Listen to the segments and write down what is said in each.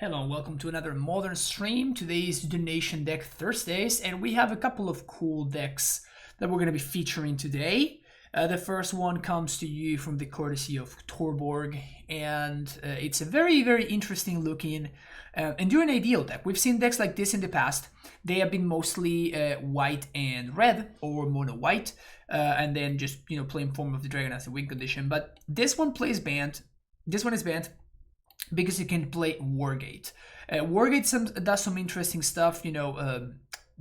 Hello and welcome to another Modern stream. Today is Donation Deck Thursdays and we have a couple of cool decks that we're going to be featuring today. The first one comes to you from the courtesy of Torborg, and it's a very interesting looking Enduring Ideal deck. We've seen decks like this in the past. They have been mostly white and red or mono white, and then just playing Form of the Dragon as a win condition. But this one plays Bant. This one is Bant because you can play Wargate. Wargate does some interesting stuff,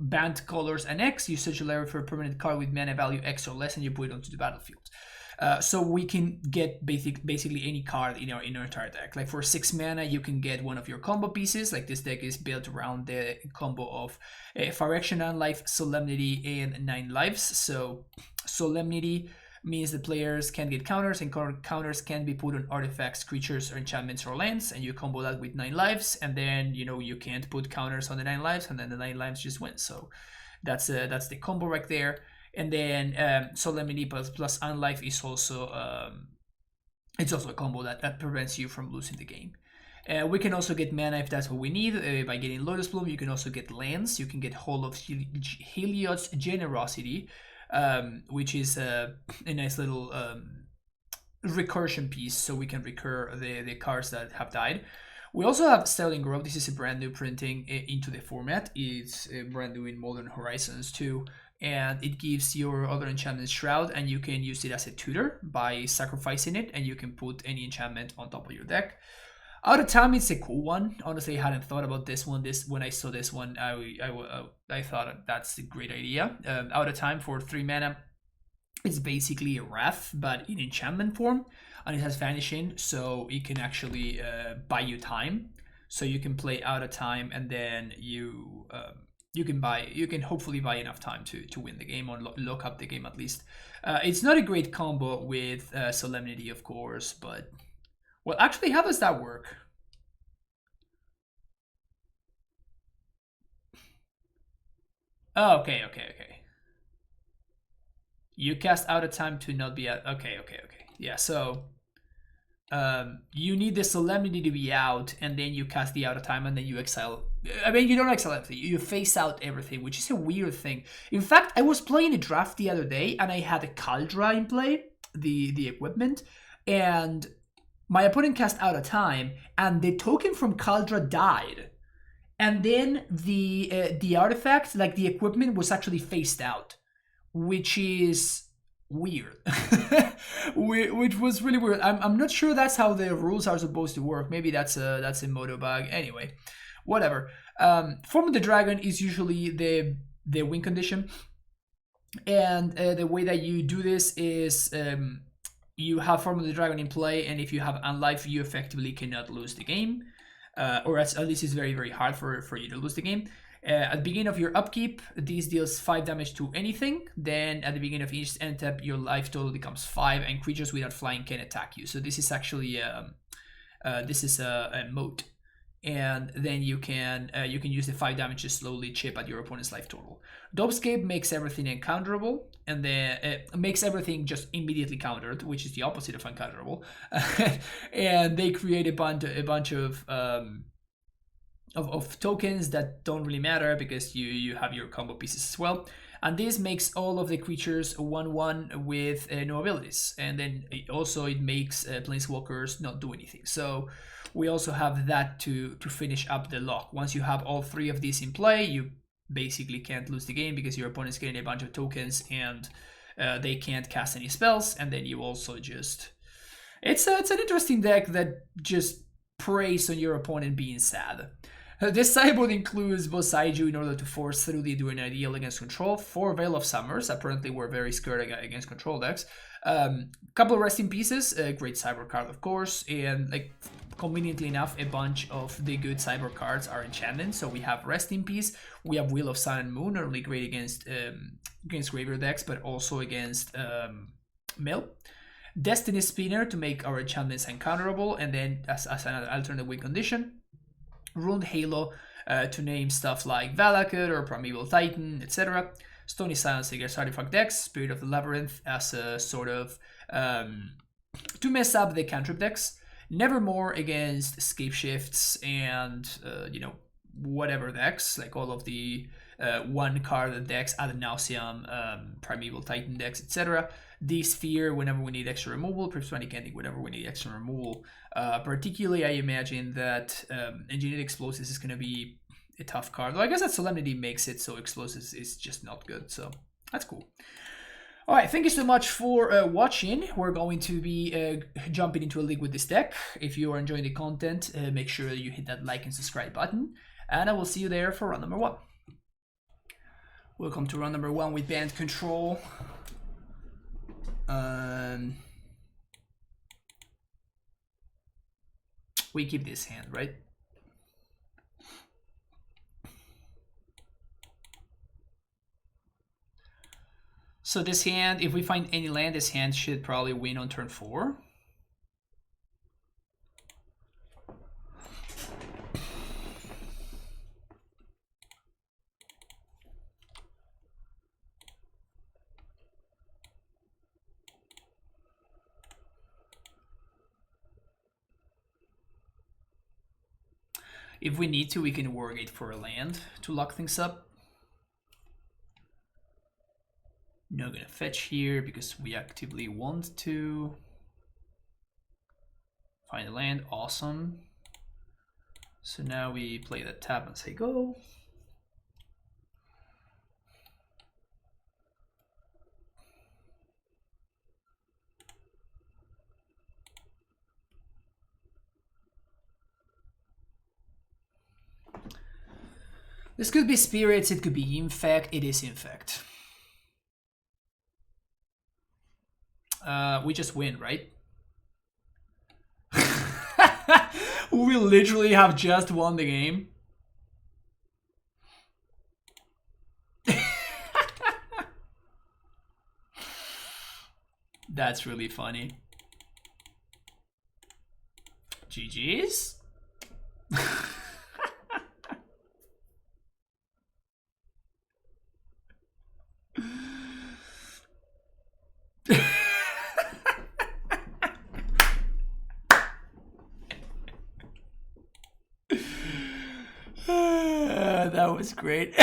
Bant colors an X, you search a level for a permanent card with mana value X or less and you put it onto the battlefield. So we can get basically any card in our entire deck. Like for 6 mana, you can get one of your combo pieces. Like this deck is built around the combo of Phyrexian, 9 life, Solemnity, and 9 lives. So Solemnity means the players can get counters, and counters can be put on artifacts, creatures, or enchantments or lands, and you combo that with 9 lives, and then you can't put counters on the 9 lives, and then the 9 lives just win. So that's the combo right there. And then Solemnity plus Unlife is also it's also a combo that prevents you from losing the game. We can also get mana if that's what we need by getting Lotus Bloom. You can also get lands. You can get Hall of Heliod's Generosity, which is a nice little recursion piece, so we can recur the cards that have died. We also have Sterling Grove. This is a brand new printing into the format. It's brand new in Modern Horizons 2, and it gives your other enchantment Shroud, and you can use it as a tutor by sacrificing it, and you can put any enchantment on top of your deck. Out of Time, it's a cool one. Honestly, I hadn't thought about this one. When I saw this one, I thought that's a great idea. Out of Time for 3 mana. It's basically a Wrath, but in enchantment form, and it has Vanishing, so it can actually buy you time. So you can play Out of Time, and then you can hopefully buy enough time to win the game or lock up the game at least. It's not a great combo with Solemnity, of course, but. Well, actually, how does that work? Oh, okay. You cast Out of Time to not be out. Okay. Yeah, so you need the Solemnity to be out, and then you cast the Out of Time, and then you exile. I mean, you don't exile everything. You face out everything, which is a weird thing. In fact, I was playing a draft the other day, and I had a Kaldra in play, the equipment, and my opponent cast Out of Time, and the token from Kaldra died. And then the artifact, like the equipment, was actually phased out, which is weird. Which was really weird. I'm not sure that's how the rules are supposed to work. Maybe that's a moto bug. Anyway, whatever. Form of the Dragon is usually the win condition. And the way that you do this is you have Form of the Dragon in play, and if you have Unlife, you effectively cannot lose the game. Or at least it's very hard for you to lose the game. At the beginning of your upkeep, this deals 5 damage to anything. Then at the beginning of each end step, your life total becomes 5, and creatures without flying can attack you. So this is actually a moat. And then you can use the 5 damage to slowly chip at your opponent's life total. Dopescape makes everything uncounterable, and then makes everything just immediately countered, which is the opposite of uncounterable. And they create a bunch of tokens that don't really matter because you have your combo pieces as well. And this makes all of the creatures 1/1 with no abilities, and then it makes planeswalkers not do anything. So we also have that to finish up the lock. Once you have all 3 of these in play, you basically can't lose the game because your opponent's getting a bunch of tokens and they can't cast any spells, and then you also just it's an interesting deck that just preys on your opponent being sad. This sideboard includes both Saiju in order to force through the Enduring Ideal against control, 4 Veil of Summers. Apparently we're very scared against control decks. Couple of Resting Pieces, a great cyber card of course, and like conveniently enough, a bunch of the good cyber cards are enchantments. So we have Resting Piece, we have Wheel of Sun and Moon, not only great against graveyard decks, but also against mill. Destiny Spinner to make our enchantments uncounterable, and then as an alternate win condition. Ruined Halo to name stuff like Valakut or Primeval Titan, etc. Stony Silence against artifact decks. Spirit of the Labyrinth as a sort of to mess up the cantrip decks. Nevermore against Escape Shifts and, you know, whatever decks, like all of the one card decks, Ad Nauseam, Primeval Titan decks, etc. D-Sphere whenever we need extra removal, Prismatic Ending whenever we need extra removal. Particularly, I imagine that Engineered Explosives is going to be a tough card. Well, I guess that Solemnity makes it so Explosives is just not good, so that's cool. Alright, thank you so much for watching. We're going to be jumping into a league with this deck. If you are enjoying the content, make sure that you hit that like and subscribe button. And I will see you there for round number 1. Welcome to round number 1 with Bant Control. We keep this hand, right? So this hand, if we find any land, this hand should probably win on turn 4. If we need to, we can Wargate for a land to lock things up. Not gonna fetch here because we actively want to. Find a land, awesome. So now we play that tap and say go. This could be Spirits, it could be Infect, it is Infect. We just win, right? We literally have just won the game. That's really funny. GG's? That was great.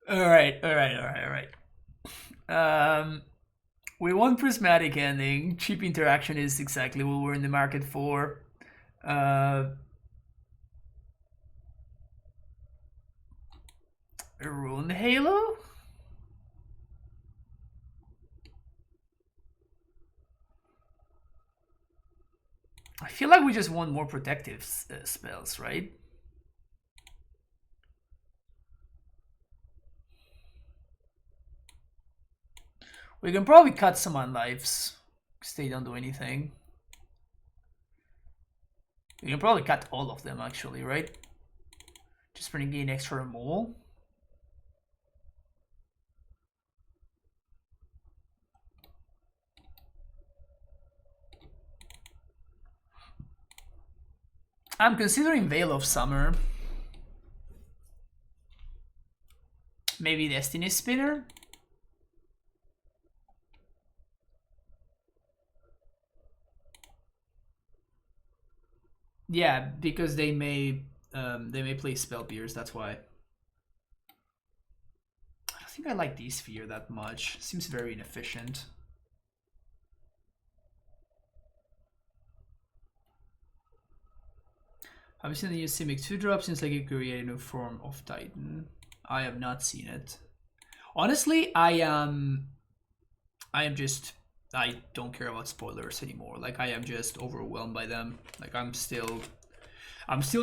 Alright. We want Prismatic Ending. Cheap interaction is exactly what we're in the market for. Rune Halo? I feel like we just want more protective spells, right? We can probably cut some unlives because they don't do anything. We can probably cut all of them actually, right? Just bring in extra removal. I'm considering Veil of Summer. Maybe Destiny Spinner? Yeah, because they may play Spell Pierce, that's why. I don't think I like D-Sphere that much. Seems very inefficient. Have you seen the new Simic 2-drop? Seems like it created a new form of Titan. I have not seen it. Honestly, I don't care about spoilers anymore. Like, I am just overwhelmed by them. Like, I'm still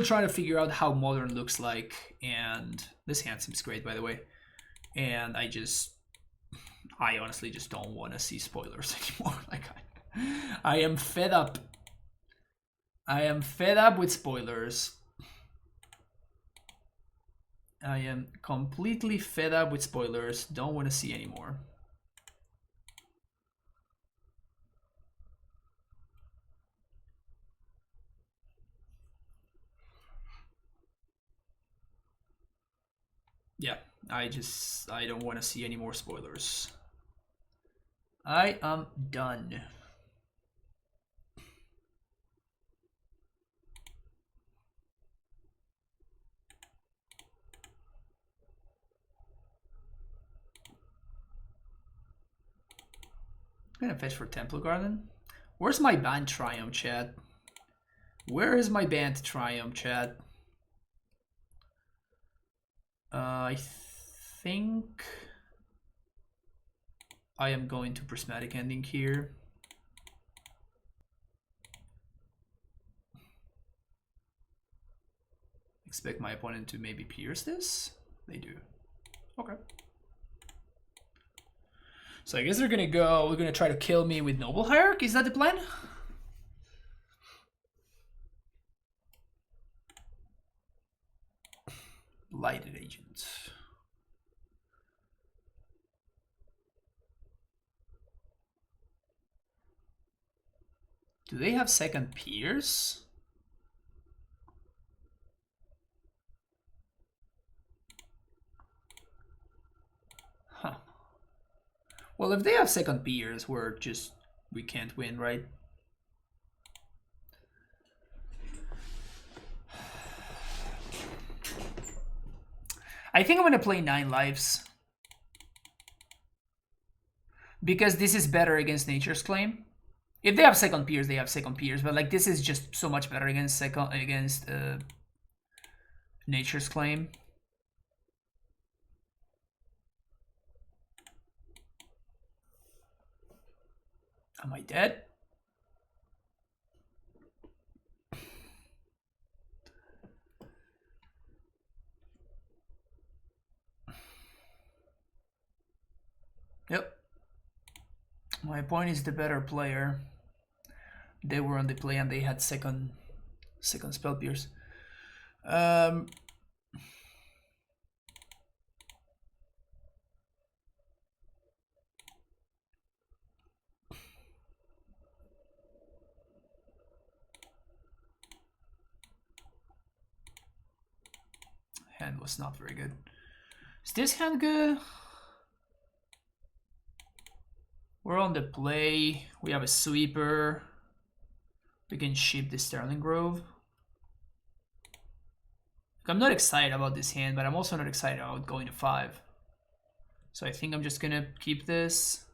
trying to figure out how Modern looks like, and this hand seems great, by the way. And I honestly just don't want to see spoilers anymore. Like, I am fed up. I am fed up with spoilers. I am completely fed up with spoilers. Don't want to see anymore. Yeah, I don't want to see any more spoilers. I am done. I'm gonna fish for Temple Garden. Where's my Bant Triumph, chat? Where is my Bant Triumph, chat? I think I am going to Prismatic Ending here. Expect my opponent to maybe pierce this? They do. Okay. So I guess they're gonna go, we're gonna try to kill me with Noble Hierarch, is that the plan? Blighted Agent. Do they have second Pierce? Huh. Well, if they have second Pierce, we can't win, right? I think I'm gonna play 9 lives. Because this is better against Nature's Claim. If they have second Pierce, they have second Pierce, but like this is just so much better against Nature's Claim. Am I dead? Yep. My opponent is the better player. They were on the play and they had second spell pierce. Hand was not very good. Is this hand good? We're on the play. We have a sweeper. We can ship the Sterling Grove. I'm not excited about this hand, but I'm also not excited about going to 5. So I think I'm just gonna keep this.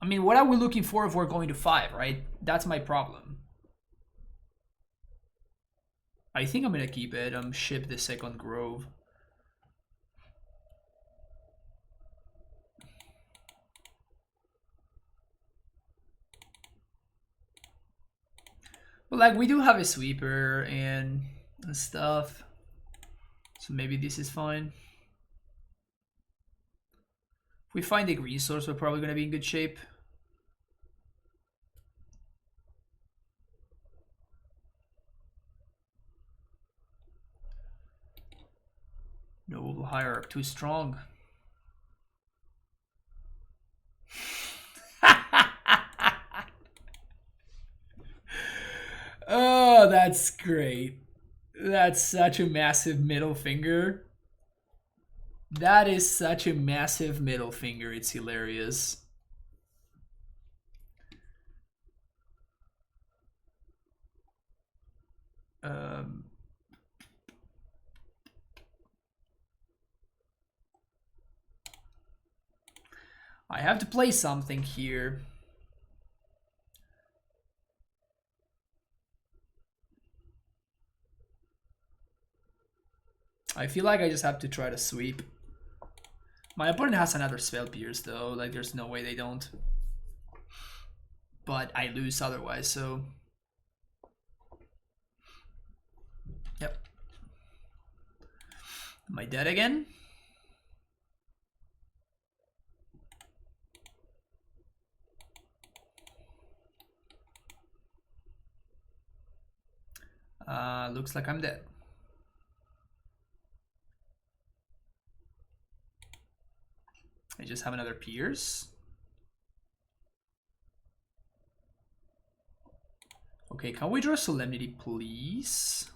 I mean, what are we looking for if we're going to 5, right? That's my problem. I think I'm gonna keep it. Ship the second Grove. But like we do have a sweeper and stuff. So maybe this is fine. If we find a green source, we're probably gonna be in good shape. No Hierarch too strong. Oh, that's great. That's such a massive middle finger. That is such a massive middle finger. It's hilarious. I have to play something here. I feel like I just have to try to sweep. My opponent has another spell pierce though, like there's no way they don't. But I lose otherwise, so. Yep. Am I dead again? Looks like I'm dead. I just have another Pierce. Okay, can we draw Solemnity, please?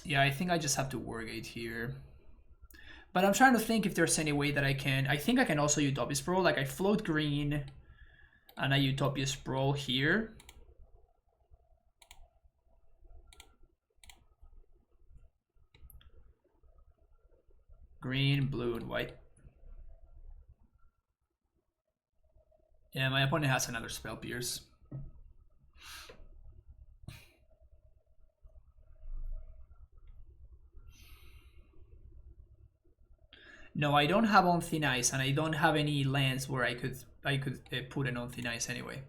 Yeah, I think I just have to Wargate here. But I'm trying to think if there's any way that I can... I think I can also Utopia Sprawl. Like, I float green, and I Utopia Sprawl here. Green, blue, and white. Yeah, my opponent has another Spell Pierce. No, I don't have on thin ice, and I don't have any lands where I could put an on thin ice anyway.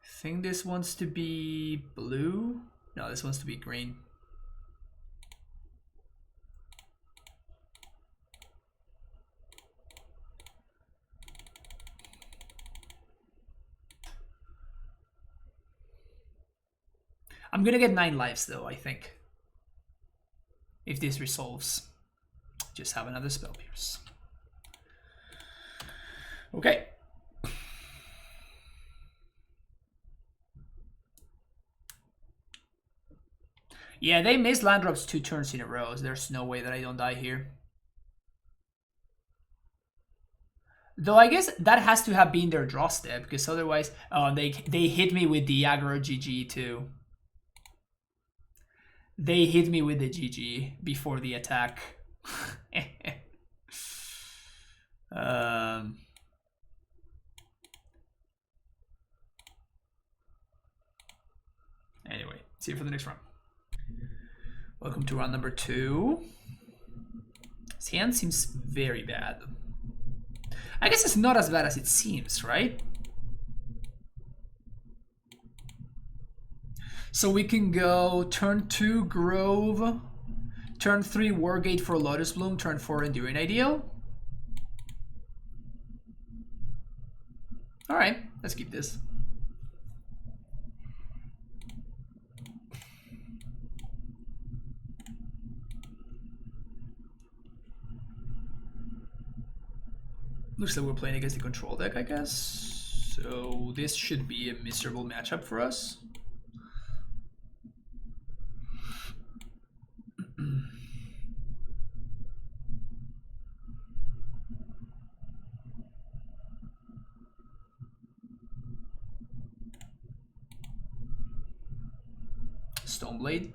I think this wants to be blue. No, this wants to be green. I'm gonna get 9 lives though, I think. If this resolves, just have another Spell Pierce. Okay. Yeah, they missed land drops 2 turns in a row. So there's no way that I don't die here. Though I guess that has to have been their draw step, because otherwise, oh, they hit me with the aggro GG too. They hit me with the GG before the attack. Anyway, see you for the next round. Welcome to round number 2. His hand seems very bad. I guess it's not as bad as it seems, right? So we can go turn 2 Grove, turn 3 Wargate for Lotus Bloom, turn 4 Enduring Ideal. Alright, let's keep this. Looks like we're playing against the control deck, I guess. So this should be a miserable matchup for us. Stoneblade.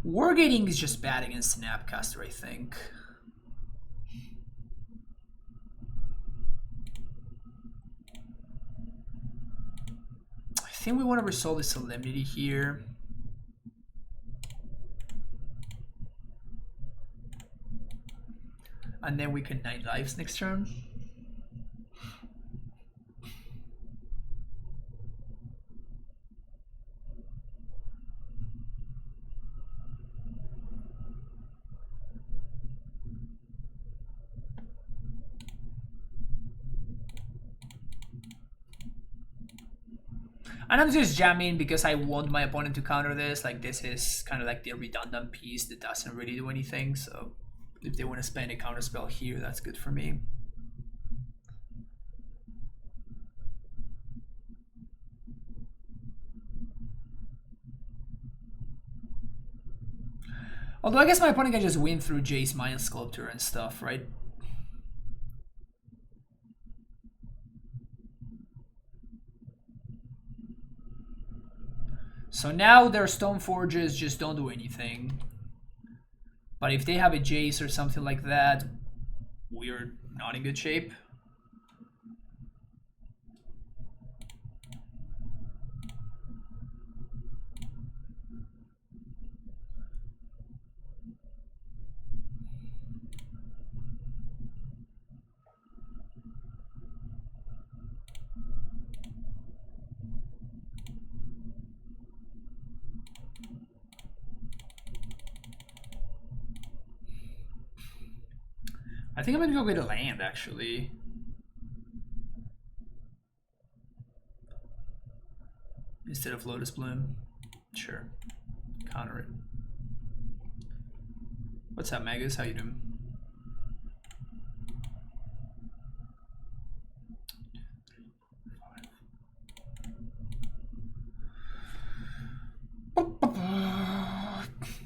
Wargating is just bad against Snapcaster, I think. I think we want to resolve the Solemnity here. And then we can 9 lives next turn. And I'm just jamming because I want my opponent to counter this. Like, this is kind of like the redundant piece that doesn't really do anything. So if they want to spend a counter spell here, that's good for me. Although I guess my opponent can just win through Jace Mind Sculptor and stuff, right? So now their Stone Forges just don't do anything. But if they have a Jace or something like that, we're not in good shape. I think I'm gonna go get a land, actually. instead of Lotus Bloom. Sure. Counter it. What's up, Magus? How you doing?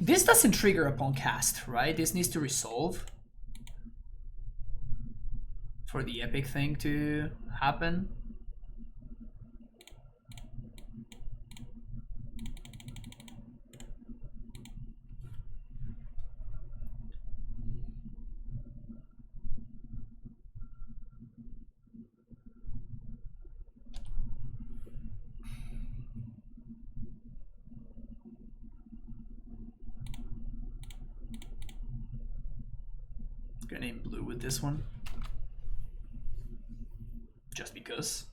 This doesn't trigger upon cast, right? This needs to resolve for the epic thing to happen. Gonna name blue with this one. Just because.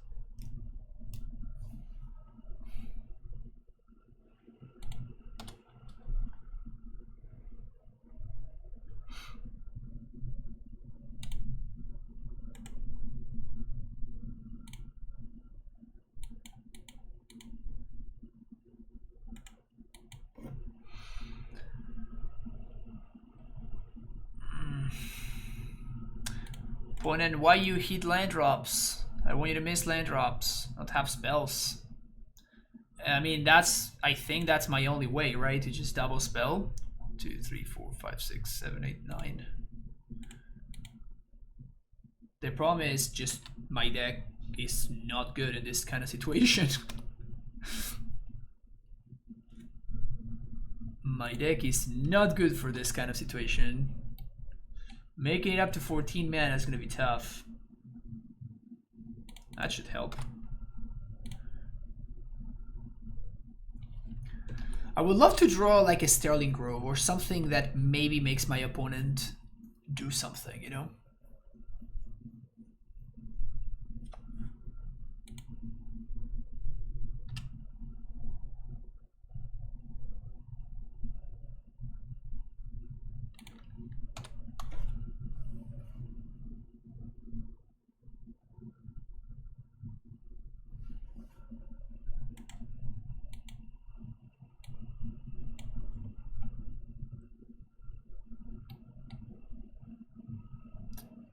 Opponent, why you hit land drops? I want you to miss land drops, not have spells. I mean, I think that's my only way, right? To just double spell. 1, 2, 3, 4, 5, 6, 7, 8, 9. The problem is just my deck is not good in this kind of situation. My deck is not good for this kind of situation. Making it up to 14 mana is going to be tough. That should help. I would love to draw like a Sterling Grove or something that maybe makes my opponent do something, you know?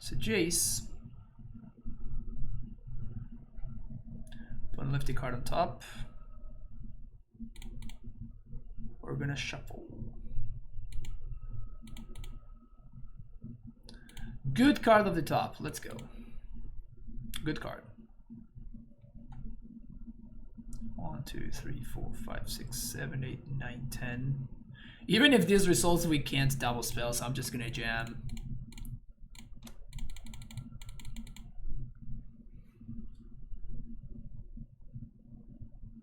It's a Jace. Put a lefty card on top. We're gonna shuffle. Good card of the top. Let's go. Good card. 1, 2, 3, 4, 5, 6, 7, 8, 9, 10. Even if this results we can't double spells, I'm just gonna jam.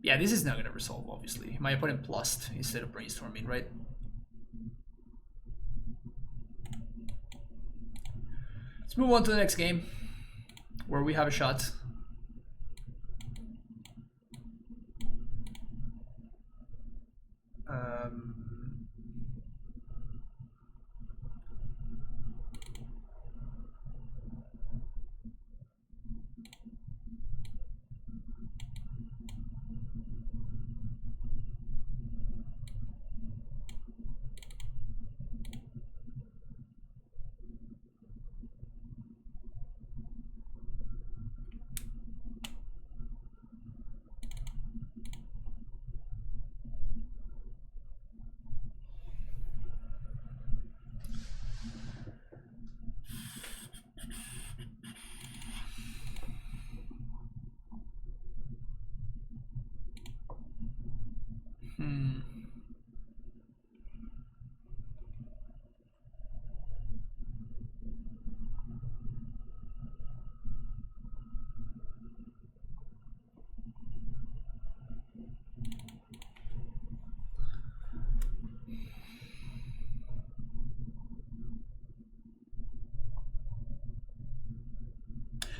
Yeah, this is not going to resolve, obviously. My opponent plussed instead of brainstorming, right? Let's move on to the next game, where we have a shot.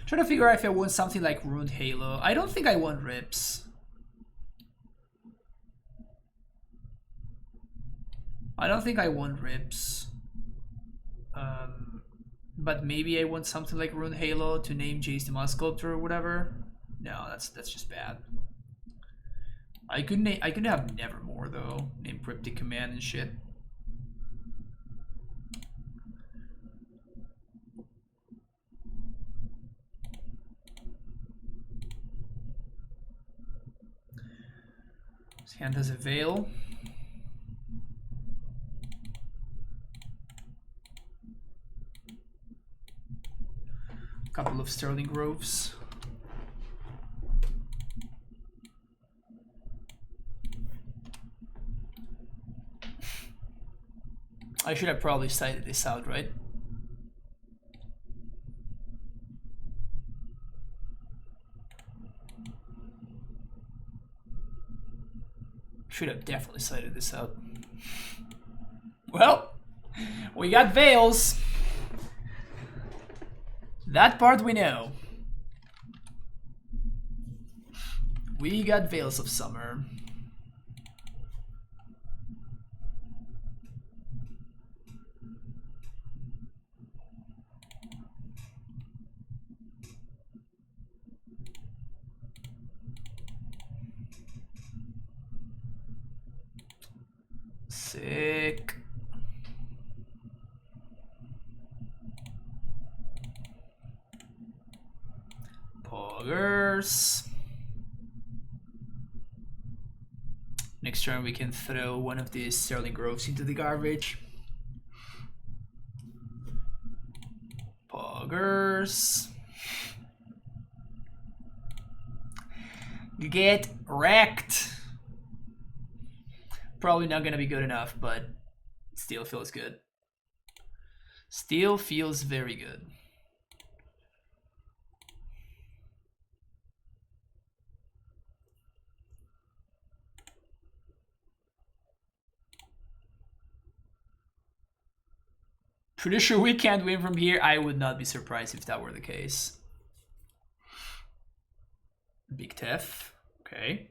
Trying to figure out if I want something like Ruined Halo. I don't think I want Rips. I don't think I want Rips. But maybe I want something like Ruined Halo to name Jace the Mud Sculptor or whatever. No, that's just bad. I couldn't have Nevermore though. Name Cryptic Command and shit. His hand has a Veil. Couple of Sterling Groves. I should have probably cited this out, right? Should have definitely cited this out. Well, we got Veils. That part we know. We got Veils of Summer. Sick. Poggers. Next turn we can throw one of these Sterling Groves into the garbage. Poggers. Get wrecked. Probably not gonna be good enough, but still feels good. Still feels very good. Pretty sure we can't win from here. I would not be surprised if that were the case. Big Tef. Okay.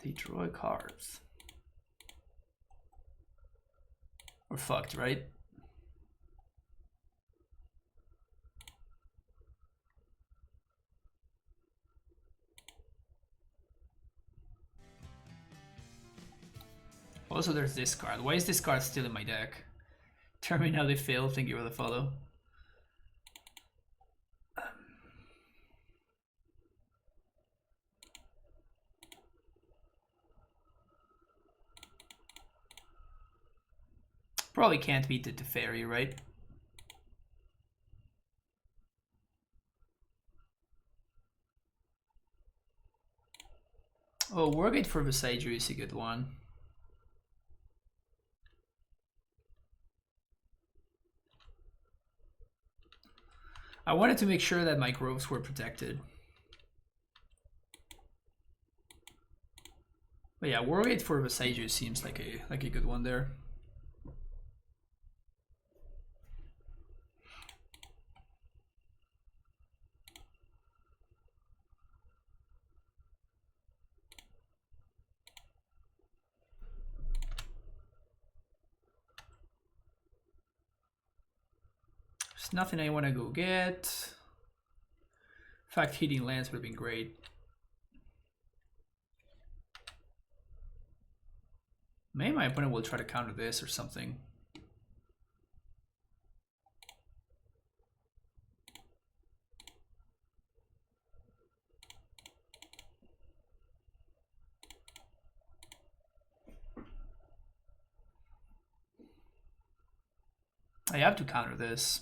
They draw cards. We're fucked, right? Also, there's this card. Why is this card still in my deck? Terminally fail. Thank you for the follow. Probably can't beat the Teferi, right? Oh, Wargate for Visager is a good one. I wanted to make sure that my groves were protected. But yeah, Wargate for Visager seems like a good one there. There's nothing I want to go get. In fact, hitting lands would have been great. Maybe my opponent will try to counter this or something. I have to counter this.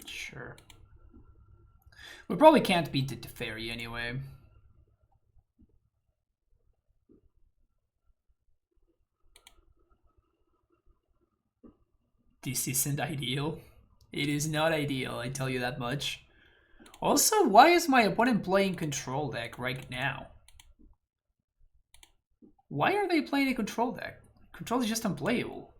Sure. We probably can't beat the Teferi anyway. This isn't ideal. It is not ideal, I tell you that much. Also, why is my opponent playing control deck right now? Why are they playing a control deck? Control is just unplayable.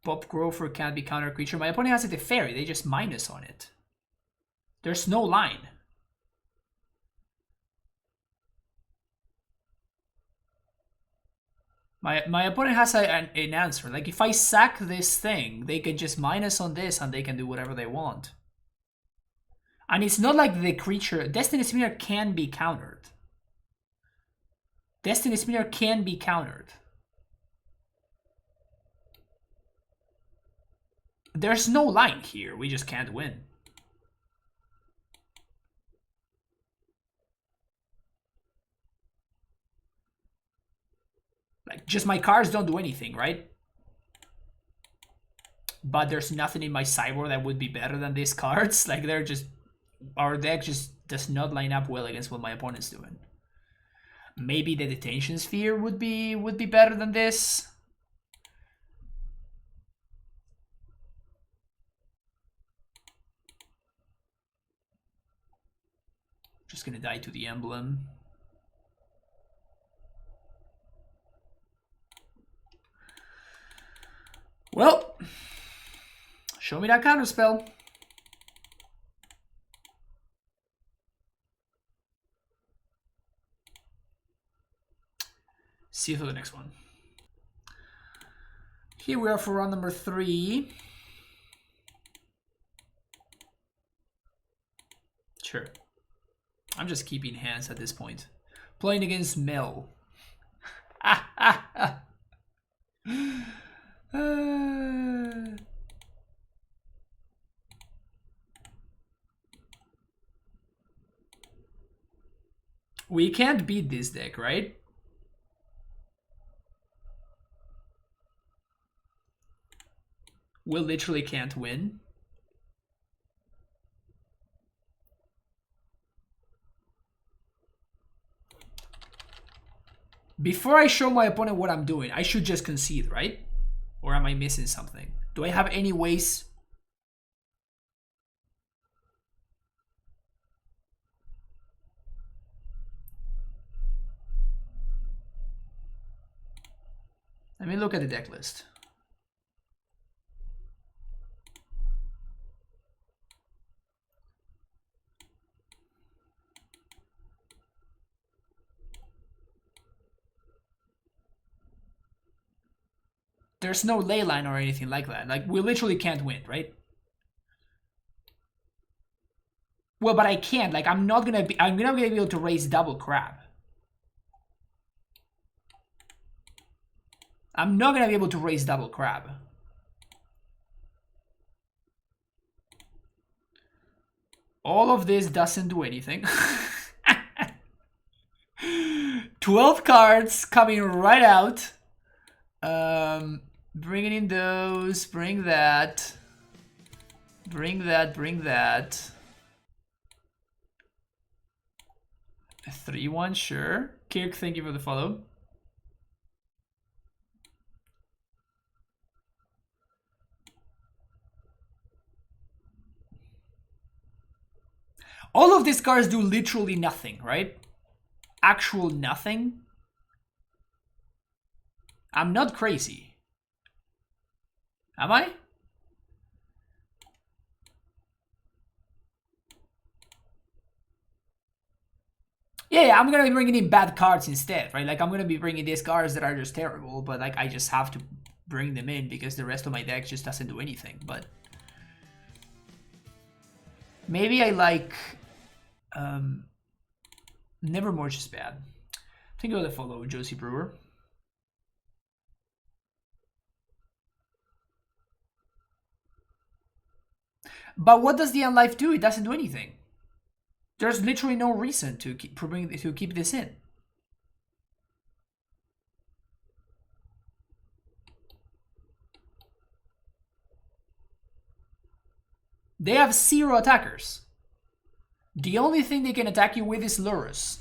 Pop Grover can't be counter creature. My opponent has a Teferi. They just minus on it. There's no line. My opponent has an answer. Like, if I sack this thing, they can just minus on this and they can do whatever they want. And it's not like the creature... Destiny's Mirror can be countered. Destiny's Mirror can be countered. There's no line here. We just can't win. Like, just my cards don't do anything, right? But there's nothing in my sideboard that would be better than these cards. Like, they're just... Our deck just does not line up well against what my opponent's doing. Maybe the Detention Sphere would be better than this. Just gonna die to the emblem. Well, show me that counterspell. See you for the next one. Here we are for round number 3. Sure. I'm just keeping hands at this point. Playing against Mel. We can't beat this deck, right? We literally can't win. Before I show my opponent what I'm doing, I should just concede, right? Or am I missing something? Do I have any ways? Let me look at the deck list. There's no ley line or anything like that. Like, we literally can't win, right? Well, but I can't. Like, I'm not gonna be able to raise double crab. I'm not gonna be able to raise double crab. All of this doesn't do anything. 12 cards coming right out. Bringing in those, bring that. Bring that, bring that. A 3-1, sure. Kirk, thank you for the follow. All of these cards do literally nothing, right? Actual nothing. I'm not crazy. Am I? Yeah, I'm gonna be bringing in bad cards instead, right? Like, I'm gonna be bringing these cards that are just terrible, but like, I just have to bring them in because the rest of my deck just doesn't do anything. But maybe I like Nevermore is bad. Think of the follow, Josie Brewer. But what does the Unlife do? It doesn't do anything. There's literally no reason to keep this in. They have 0 attackers. The only thing they can attack you with is Lurrus.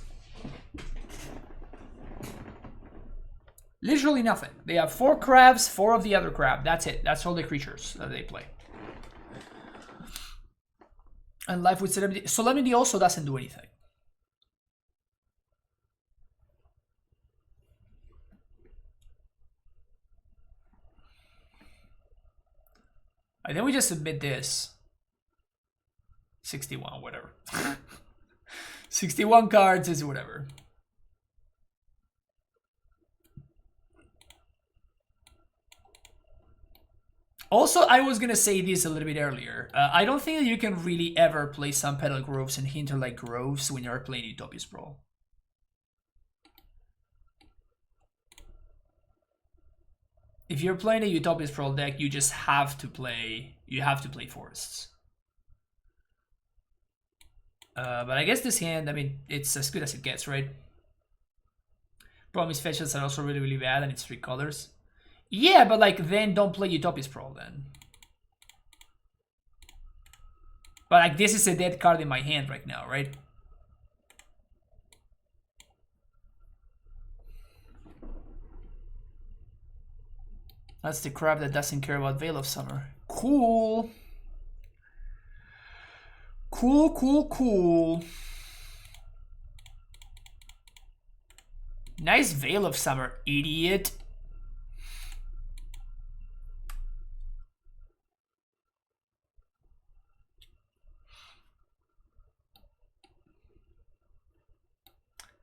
Literally nothing. They have 4 crabs, 4 of the other crab. That's it. That's all the creatures that they play. And Life with Solemnity. Solemnity also doesn't do anything. I think we just submit this. 61, whatever. 61 cards is whatever. Also, I was gonna say this a little bit earlier. I don't think that you can really ever play Sun Petal Groves and Hinterlight Groves when you're playing Utopia's Brawl. If you're playing a Utopia's Brawl deck, you just have to play. You have to play forests. But I guess this hand, I mean, it's as good as it gets, right? Problem is fetches are also really, really bad, and it's 3 colors. Yeah, but like then don't play Utopia's Brawl then. But like this is a dead card in my hand right now, right? That's the crap that doesn't care about Veil of Summer. Cool. Cool, cool, cool. Nice Veil of Summer, idiot.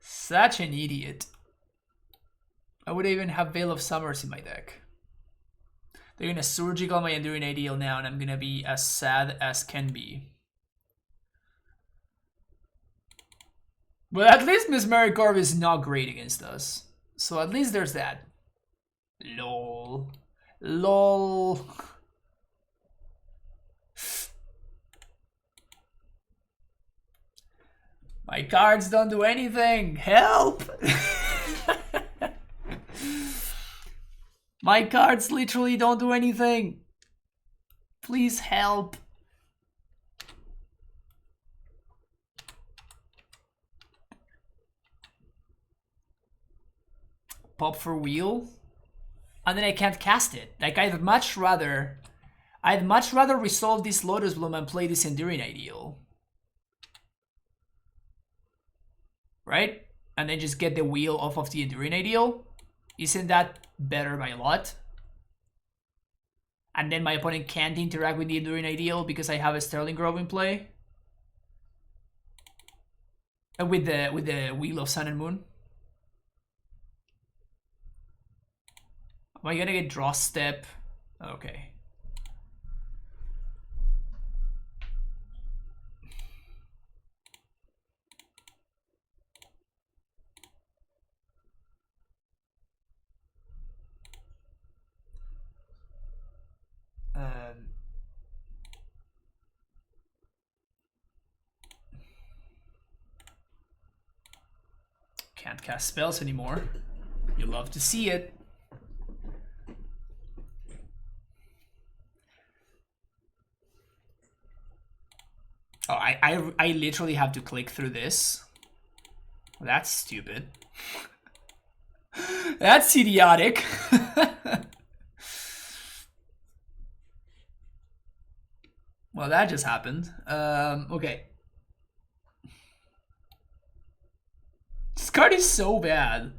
Such an idiot. I would even have Veil of Summers in my deck. They're gonna surgical my Enduring Ideal now, and I'm gonna be as sad as can be. But at least Mesmeric Orb is not great against us. So at least there's that. LOL. LOL. My cards don't do anything. Help! My cards literally don't do anything. Please help. Pop for wheel. And then I can't cast it. Like I'd much rather resolve this Lotus Bloom and play this Enduring Ideal. Right? And then just get the wheel off of the Enduring Ideal. Isn't that better by a lot? And then my opponent can't interact with the Enduring Ideal because I have a Sterling Grove in play. With the Wheel of Sun and Moon. Am I gonna get draw step? Okay. Can't cast spells anymore. You love to see it. Oh, I literally have to click through this. That's stupid. That's idiotic. Well, that just happened. Okay. This card is so bad.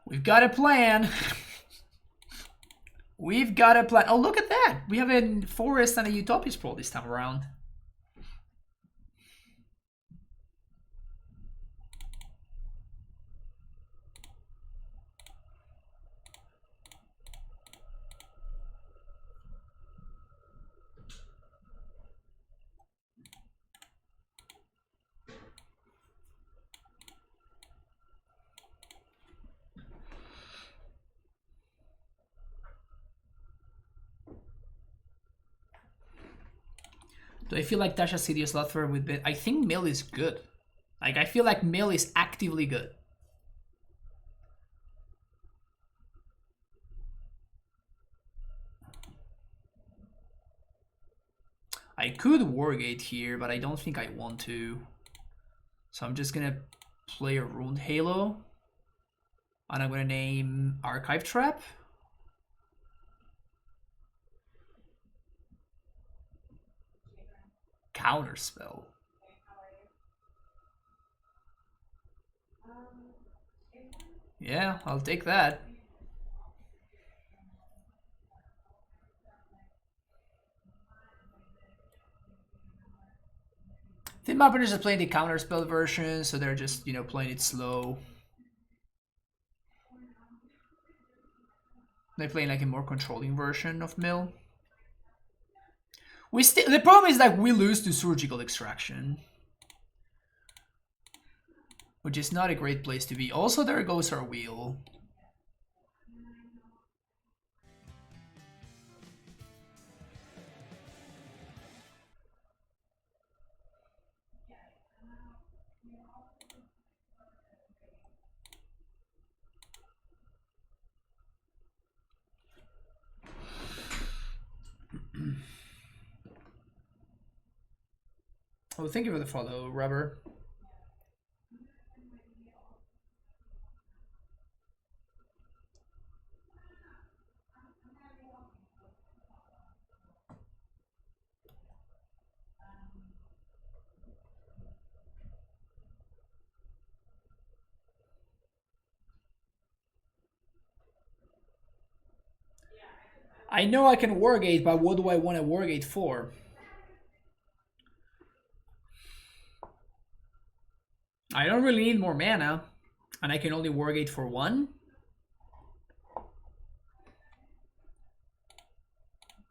We've got a plan. We've got a plan. Oh, look at that. We have a Forest and a Utopia's Brawl this time around. Do I feel like Tasha City is Lothar with bit? I think Mill is good. Like, I feel like Mill is actively good. I could Wargate here, but I don't think I want to. So I'm just gonna play a Ruined Halo. And I'm gonna name Archive Trap. Counterspell. Yeah, I'll take that. The Mappers are playing the counterspell version, so they're just, you know, playing it slow. They're playing like a more controlling version of Mill. The problem is that we lose to Surgical Extraction, which is not a great place to be. Also, there goes our wheel. Oh, thank you for the follow, Rubber. I know I can Wargate, but what do I want to Wargate for? I don't really need more mana, and I can only Wargate for one.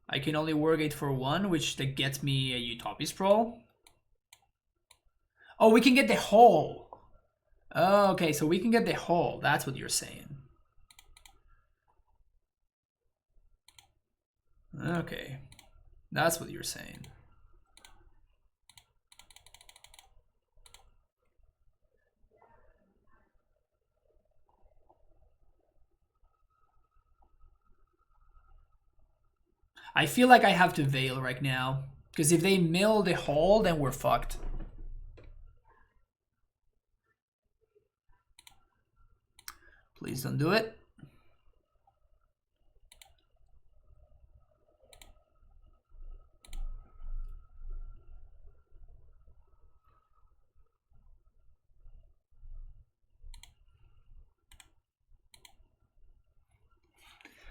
I can only Wargate for one, which that gets me a Utopia Sprawl. Oh, we can get the Hall. Oh, okay, so we can get the Hall. That's what you're saying. Okay, that's what you're saying. I feel like I have to Veil right now, because if they mill the Hall, then we're fucked. Please don't do it.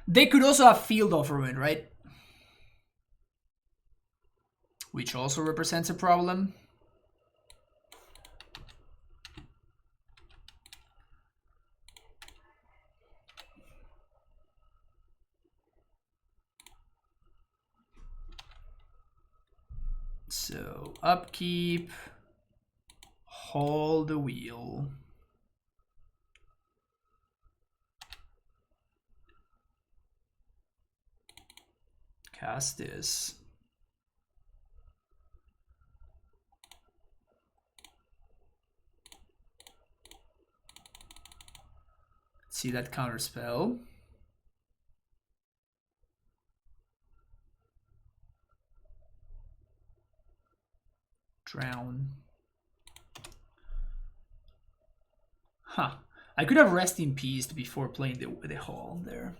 They could also have Field of Ruin, right? Which also represents a problem. So upkeep, hold the wheel. Cast this. See that counterspell. Drown. Huh. I could have Rest in Peace before playing the Hall there.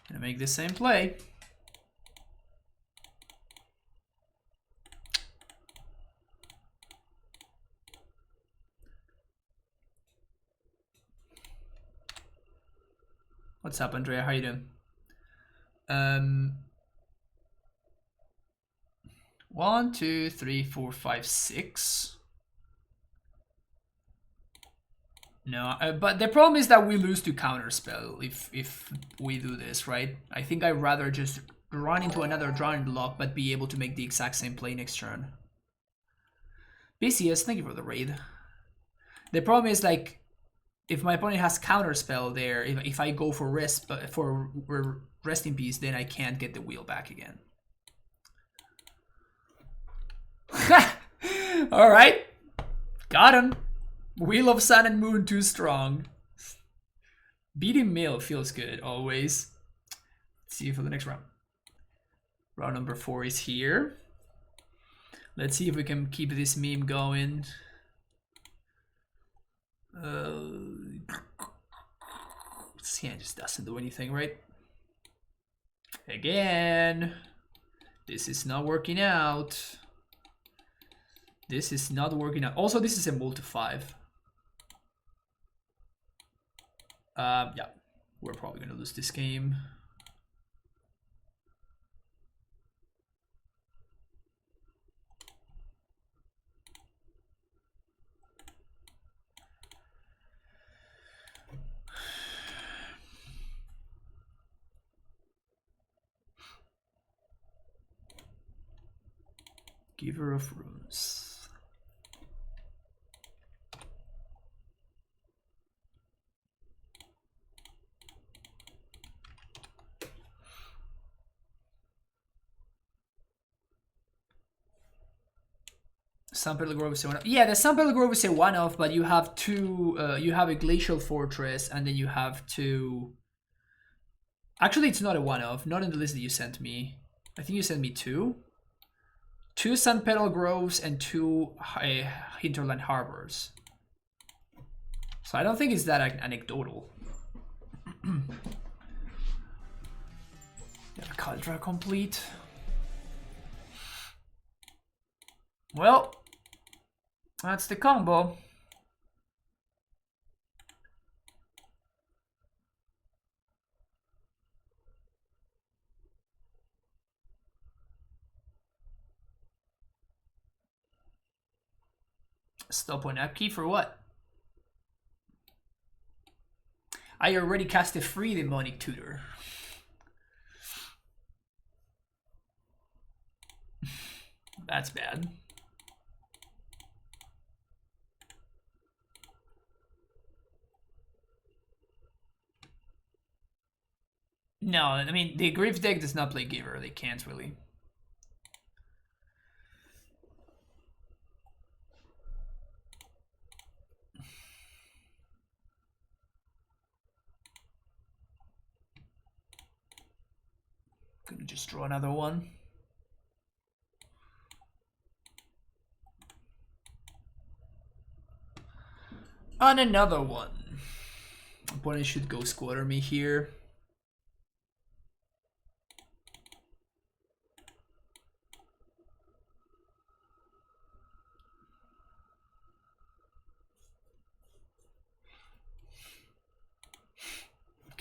Gonna make the same play. What's up, Andrea? How you doing? 1, 2, 3, 4, 5, 6. No, but the problem is that we lose to counterspell if we do this, right? I think I'd rather just run into another drawing block, but be able to make the exact same play next turn. BCS, thank you for the raid. The problem is, like, if my opponent has counterspell there, if I go for rest in peace, then I can't get the wheel back again. All right, got him. Wheel of Sun and Moon too strong. Beating Mill feels good always. Let's see you for the next round. Round number 4 is here. Let's see if we can keep this meme going. Scan just doesn't do anything, right? Again, this is not working out. This is not working out. Also, this is a multi-5. Yeah, we're probably gonna lose this game. Giver of Runes. San Pedro Grove is a one-off. Yeah, the San Pedro Grove is a one-off, but you have two. You have a Glacial Fortress, and then you have two. Actually, it's not a one-off. Not in the list that you sent me. I think you sent me two. Two San Pedro Groves and two Hinterland Harbors. So I don't think it's that anecdotal. Caldra complete. Well, that's the combo. Stop on upkeep for what? I already cast a free Demonic Tutor. That's bad. No, I mean, the Grief deck does not play Giver. They can't really. Gonna just draw another one. On another one. Opponent should go squatter me here.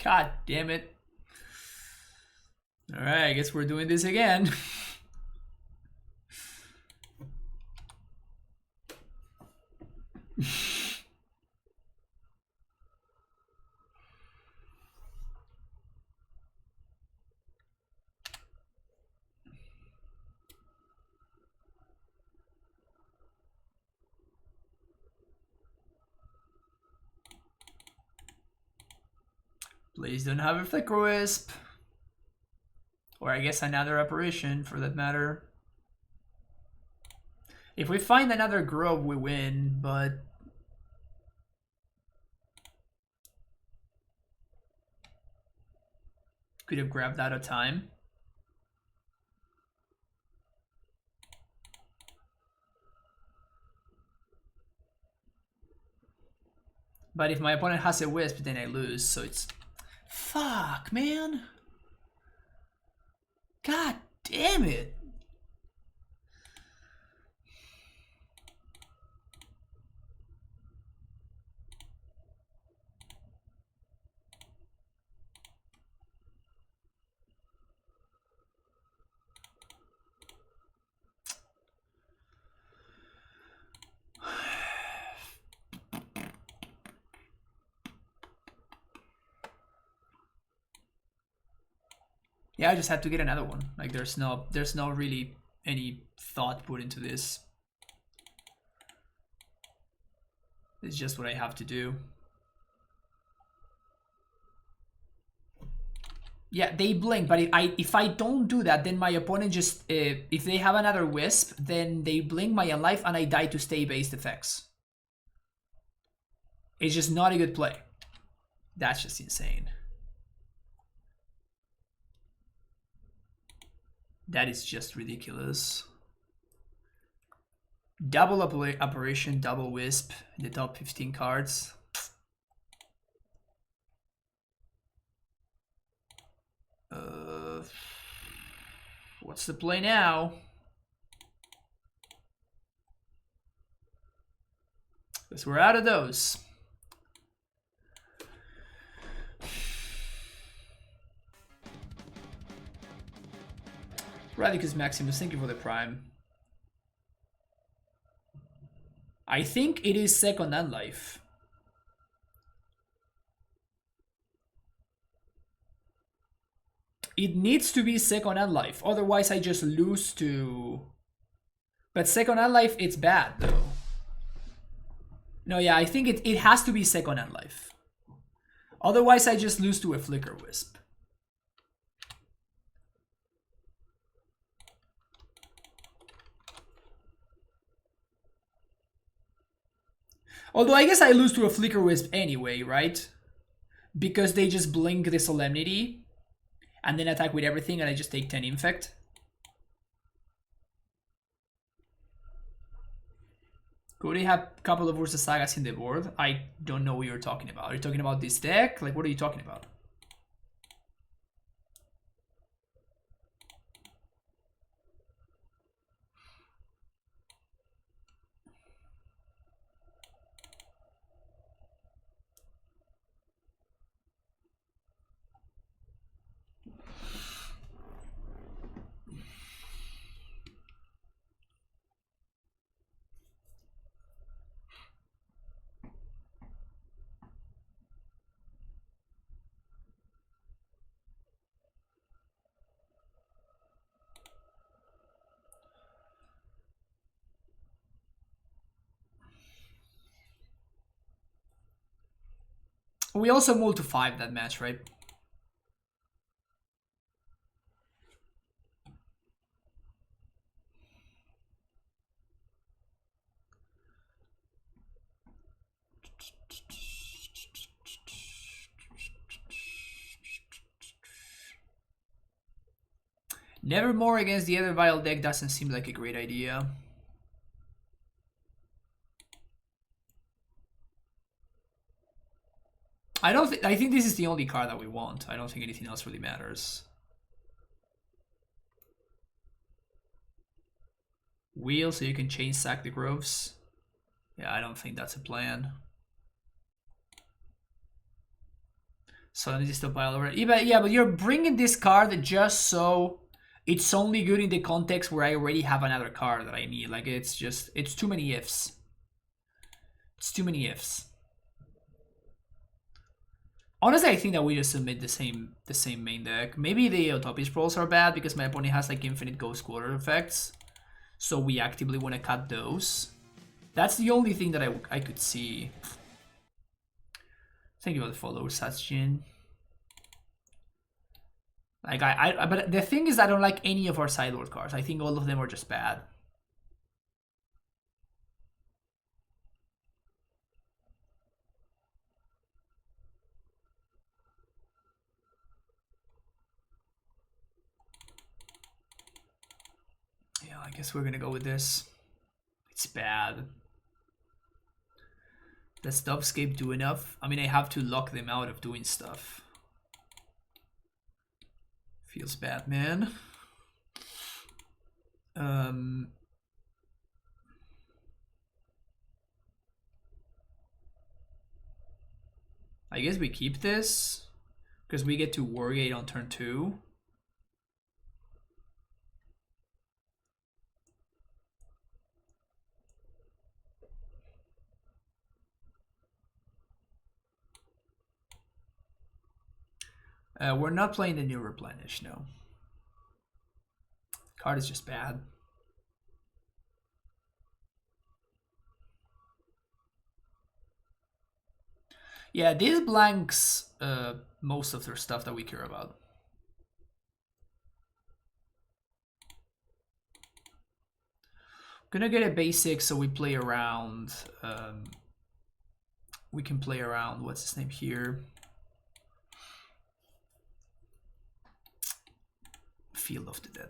God damn it. Alright, I guess we're doing this again. Please don't have a Flicker Wisp. Or I guess another apparition for that matter. If we find another grove, we win, but could have grabbed out of time. But if my opponent has a Wisp, then I lose, so it's... Fuck, man. God damn it. Yeah, I just had to get another one. Like there's no really any thought put into this. It's just what I have to do. Yeah, they blink, but if I don't do that, then my opponent just if they have another Wisp, then they blink my Unlife and I die to stay based effects. It's just not a good play. That's just insane. That is just ridiculous. Double Operation, double Wisp in the top 15 cards. What's the play now? Because we're out of those. Radicus Maximus, thank you for the prime. I think it is second and life. It needs to be second and life, otherwise I just lose to... But second and life, it's bad though. No, yeah, I think it has to be second and life. Otherwise I just lose to a Flicker Wisp. Although I guess I lose to a Flicker Wisp anyway, right? Because they just blink the Solemnity and then attack with everything and I just take 10 Infect. Could they have a couple of Ursa Sagas in the board? I don't know what you're talking about. Are you talking about this deck? Like, what are you talking about? We also moved to 5 that match, right? Nevermore against the other Vile deck doesn't seem like a great idea. I think this is the only card that we want. I don't think anything else really matters. Wheel, so you can chain sack the Groves. Yeah, I don't think that's a plan. So this is the pile over. Yeah, but you're bringing this card just so it's only good in the context where I already have another card that I need. Like, it's too many ifs. It's too many ifs. Honestly, I think that we just submit the same main deck. Maybe the Utopia Sprawls are bad because my opponent has like infinite Ghost Quarter effects. So we actively want to cut those. That's the only thing that I could see. Thank you for the follow, Satjin. Like but the thing is I don't like any of our sideboard cards. I think all of them are just bad. Yeah, I guess we're gonna go with this. It's bad. Does Dubscape do enough? I mean, I have to lock them out of doing stuff. Feels bad, man. I guess we keep this because we get to Wargate on turn 2. We're not playing the new Replenish, no. Card is just bad. Yeah, these blanks most of their stuff that we care about. Gonna get a basic so we play around. We can play around, what's his name here? Field of the Dead.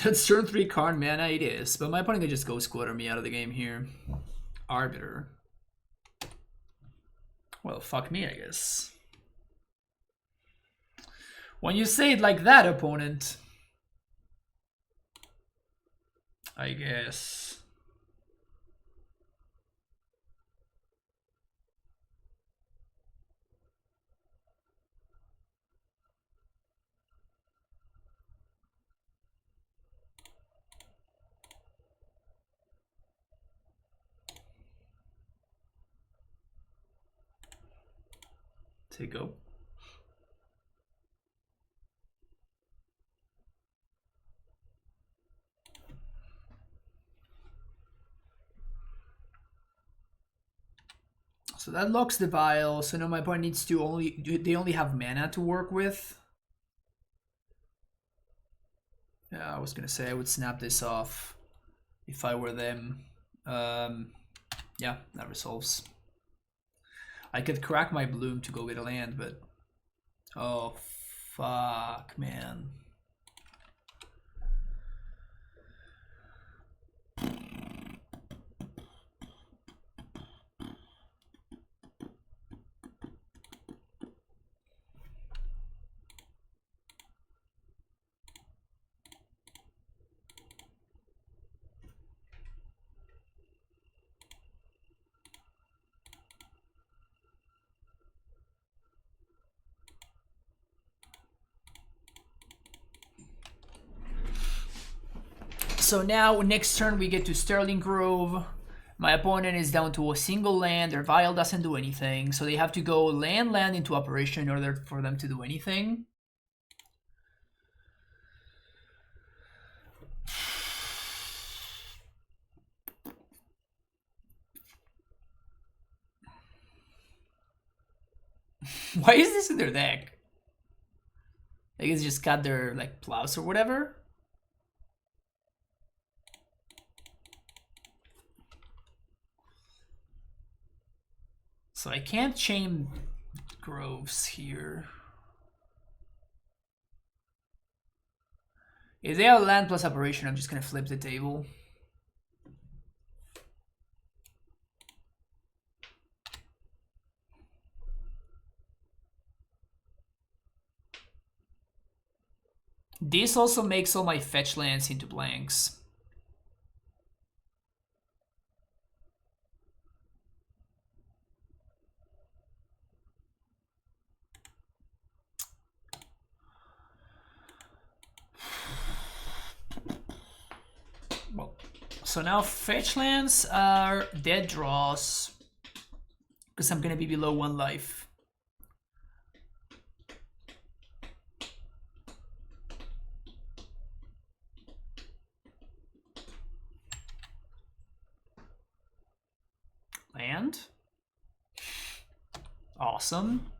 That's turn 3 card mana, it is. But my opponent can just go squatter me out of the game here. Arbiter. Well, fuck me, I guess. When you say it like that, opponent, I guess. Take go. So that locks the vial. So now my opponent needs to they only have mana to work with. Yeah, I was gonna say I would snap this off if I were them. Yeah, that resolves. I could crack my bloom to go get a land, but oh fuck, man. So now, next turn, we get to Sterling Grove. My opponent is down to a single land. Their vial doesn't do anything. So they have to go land into operation in order for them to do anything. Why is this in their deck? I guess just got their like plows or whatever. So I can't chain groves here. If they have land plus operation, I'm just gonna flip the table. This also makes all my fetch lands into blanks. Well, so now fetch lands are dead draws because I'm gonna be below 1 life. Land. Awesome.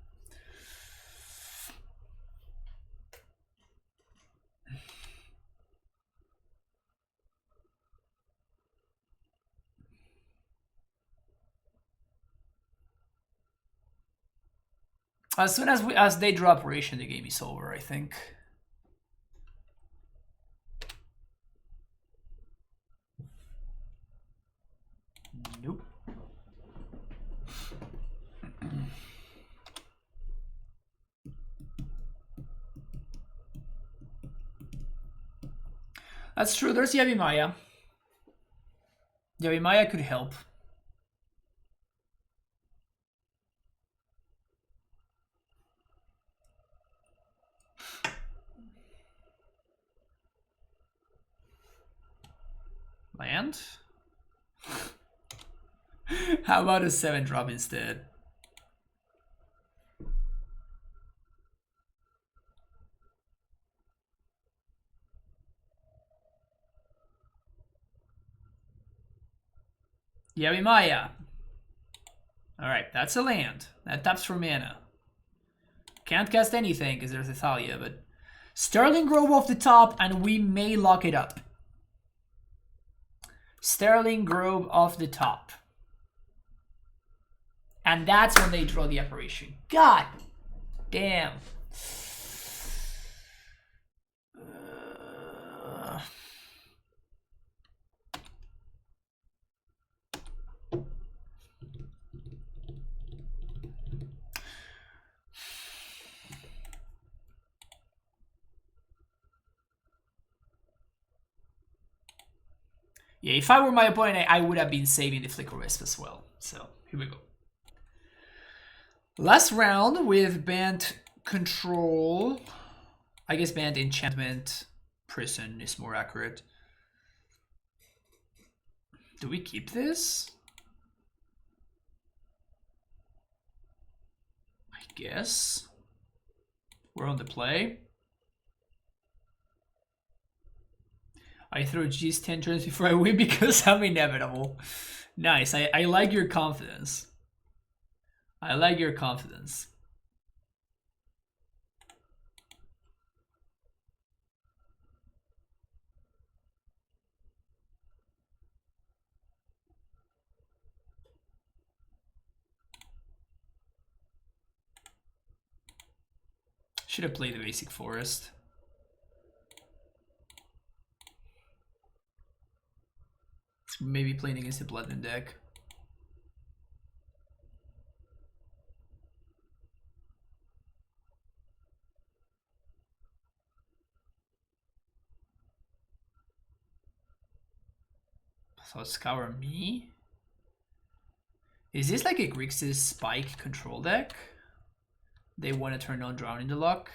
As soon as they draw operation, the game is over, I think. Nope. That's true, there's Yavimaya. Yavimaya could help. Land? How about a 7-drop instead? Yavimaya. Alright, that's a land. That taps for mana. Can't cast anything because there's a Thalia, but Sterling Grove off the top and we may lock it up. Sterling Grove off the top. And that's when they draw the operation. God damn. Yeah, if I were my opponent, I would have been saving the Flicker Wisp as well. So, here we go. Last round with Bant Control. I guess Bant Enchantment Prison is more accurate. Do we keep this? I guess. We're on the play. I throw G's 10 turns before I win because I'm inevitable. Nice. I like your confidence. I like your confidence. Should have played the basic forest. Maybe playing against the Bloodwind deck. So scour me. Is this like a Grixis spike control deck? They want to turn on Drown in the Luck.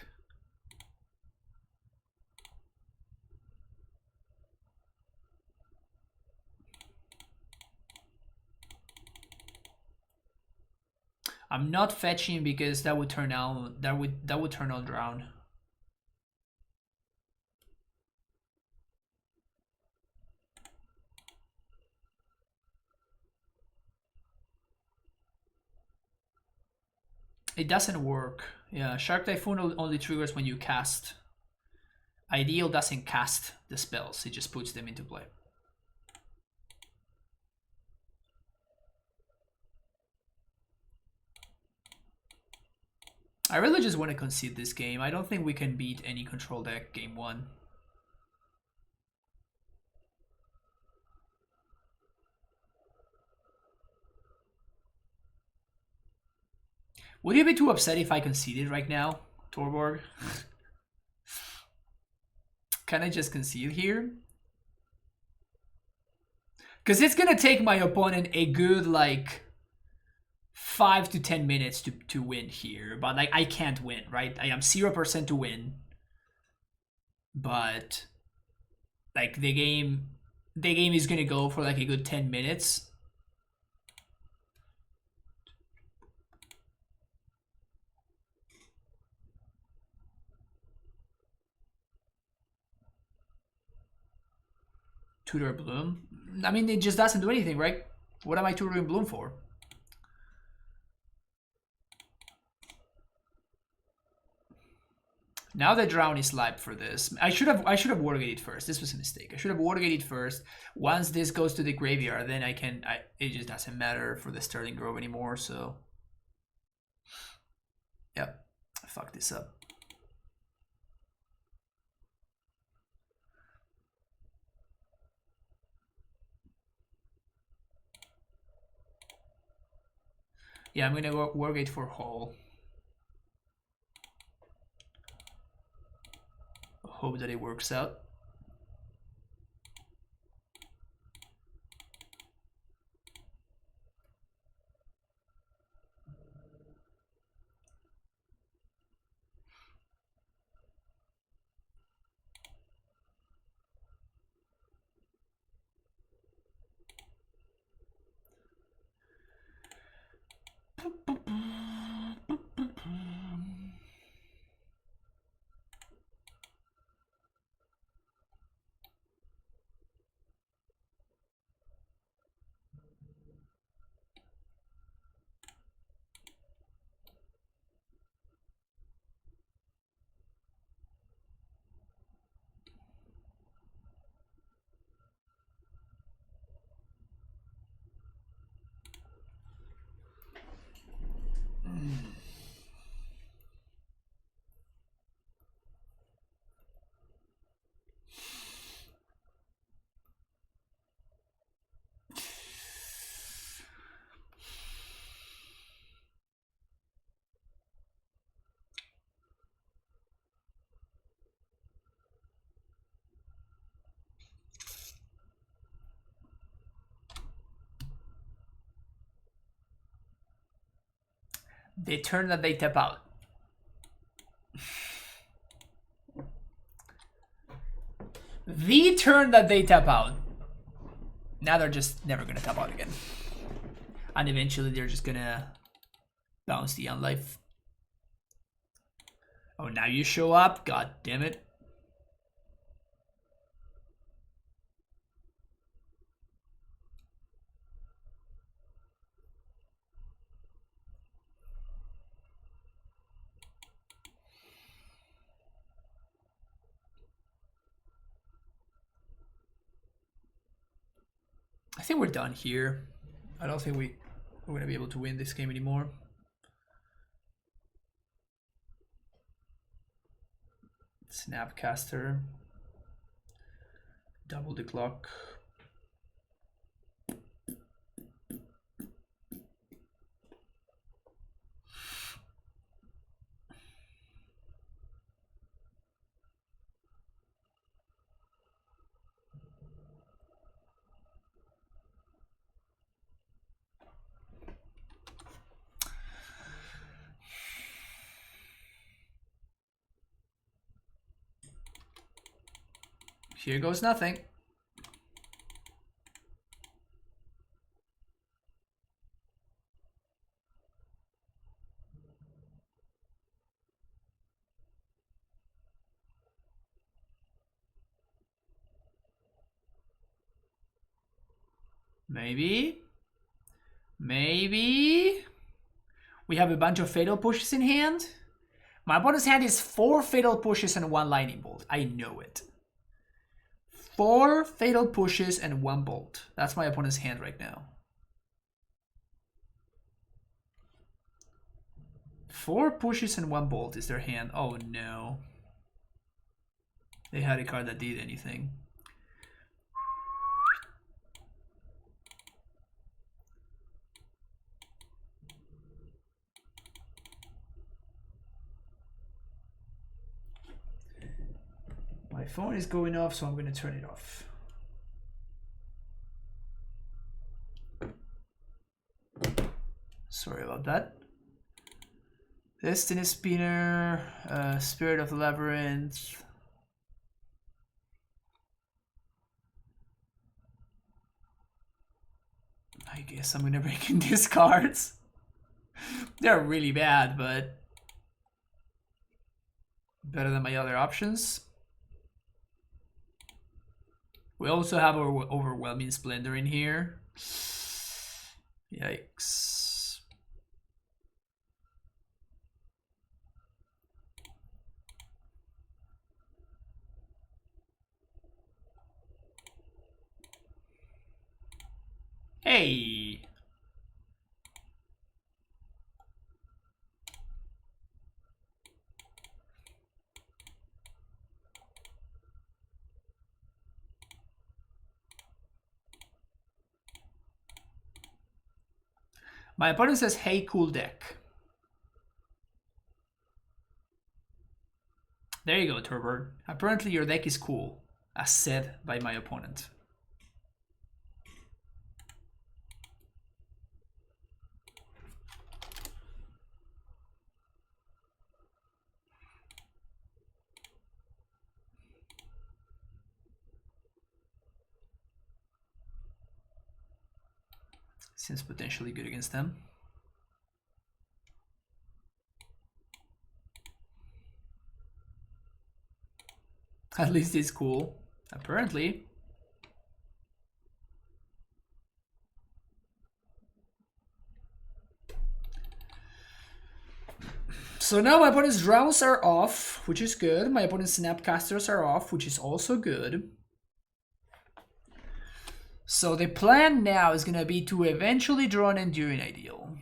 I'm not fetching because that would turn on that would turn on Drown. It doesn't work. Yeah, Shark Typhoon only triggers when you cast. Ideal doesn't cast the spells, it just puts them into play. I really just want to concede this game. I don't think we can beat any control deck game one. Would you be too upset if I conceded right now, Torborg? Can I just concede here? Because it's gonna take my opponent a good like 5 to 10 minutes to win here, but like I can't win, right? I am 0% to win, but like the game is gonna go for like a good 10 minutes. Tutor Bloom. I mean, it just doesn't do anything, right? What am I tutoring Bloom for? Now the Drown is live for this. I should have Watergated first. This was a mistake. I should have Watergated first. Once this goes to the graveyard, then it just doesn't matter for the Sterling Grove anymore, so. Yep. I fucked this up. Yeah, I'm gonna Wargate for Hall. Hope that it works out. The turn that they tap out. The turn that they tap out. Now they're just never gonna tap out again. And eventually they're just gonna bounce the unlife. Oh, now you show up? God damn it. I think we're done here. I don't think we're gonna be able to win this game anymore. Snapcaster. Double the clock. Here goes nothing. Maybe. Maybe. We have a bunch of fatal pushes in hand. My opponent's hand is 4 fatal pushes and 1 lightning bolt. I know it. 4 fatal pushes and 1 bolt. That's my opponent's hand right now. 4 pushes and 1 bolt is their hand. Oh no. They had a card that did anything. My phone is going off, so I'm going to turn it off. Sorry about that. Destiny Spinner, Spirit of the Labyrinth. I guess I'm going to bring in these cards. They're really bad, but better than my other options. We also have our Overwhelming Splendor in here. Yikes. Hey. My opponent says, hey, cool deck. There you go, Turbird. Apparently your deck is cool, as said by my opponent. Seems potentially good against them. At least it's cool, apparently. So now my opponent's drowns are off, which is good. My opponent's snapcasters are off, which is also good. So the plan now is going to be to eventually draw an Enduring Ideal.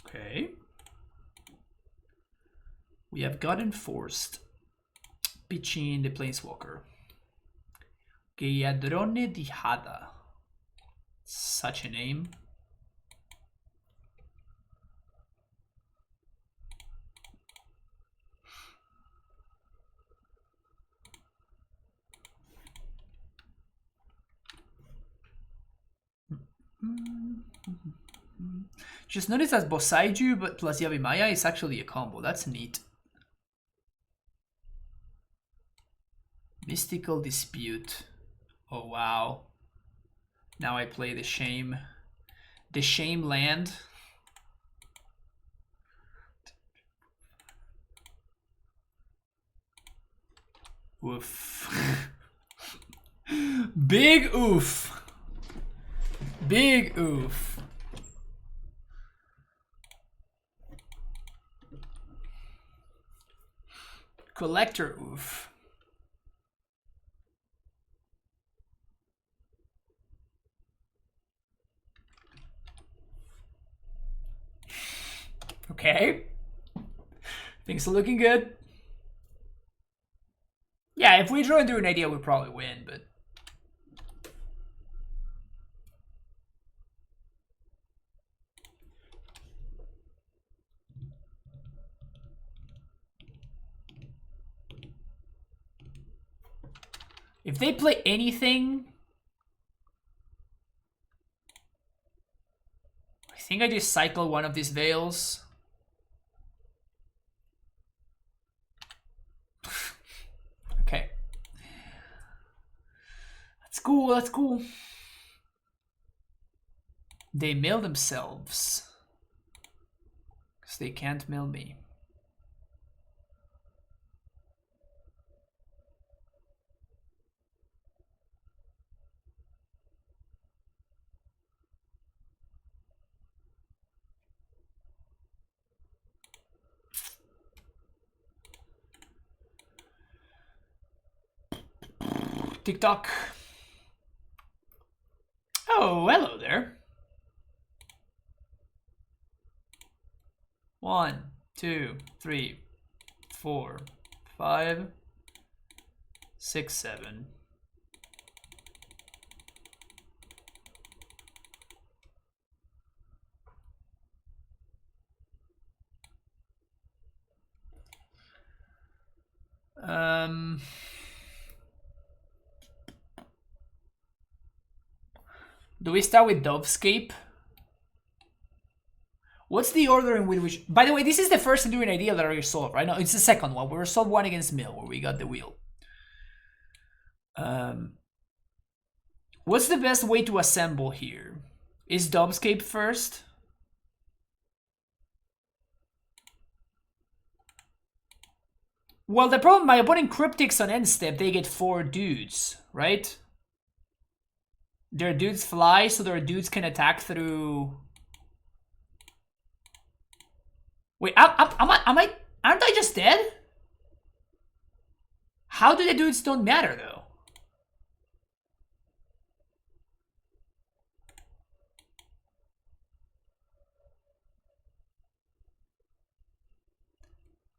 Okay. We have God Enforced, pitching the Planeswalker. Geyadrone di Hada. Such a name. Just notice that Bosaiju but plus Yavimaya is actually a combo. That's neat. Mystical Dispute. Oh wow. Now I play the Shame. The Shame land. Oof. Big oof. Big oof. Collector oof. Okay. Things are looking good. Yeah, if we draw into an idea, we'll probably win, but... if they play anything... I think I just cycle one of these Veils. Okay. That's cool, that's cool. They mill themselves. Because they can't mill me. TikTok. Oh, hello there. 1, 2, 3, 4, 5, 6, 7. Do we start with Dovescape? What's the order in which... By the way, this is the first Enduring Idea that I resolved, right? No, it's the second one. We resolved one against Mill, where we got the wheel. What's the best way to assemble here? Is Dovescape first? Well, the problem, my opponent Cryptics on end step, they get 4 dudes, right? Their dudes fly, so their dudes can attack through... Wait, aren't I just dead? How do the dudes don't matter, though?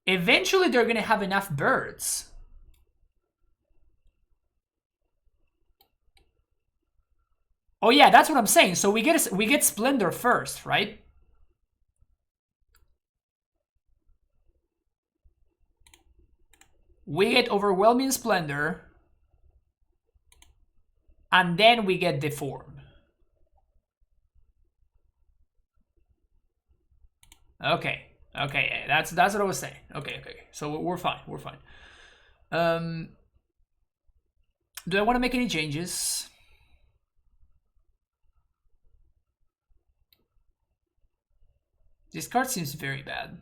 Eventually, they're gonna have enough birds. Oh yeah, that's what I'm saying. So we get Splendor first, right? We get Overwhelming Splendor. And then we get Deform. Okay. Okay, that's what I was saying. Okay. So we're fine. We're fine. Do I want to make any changes? This card seems very bad.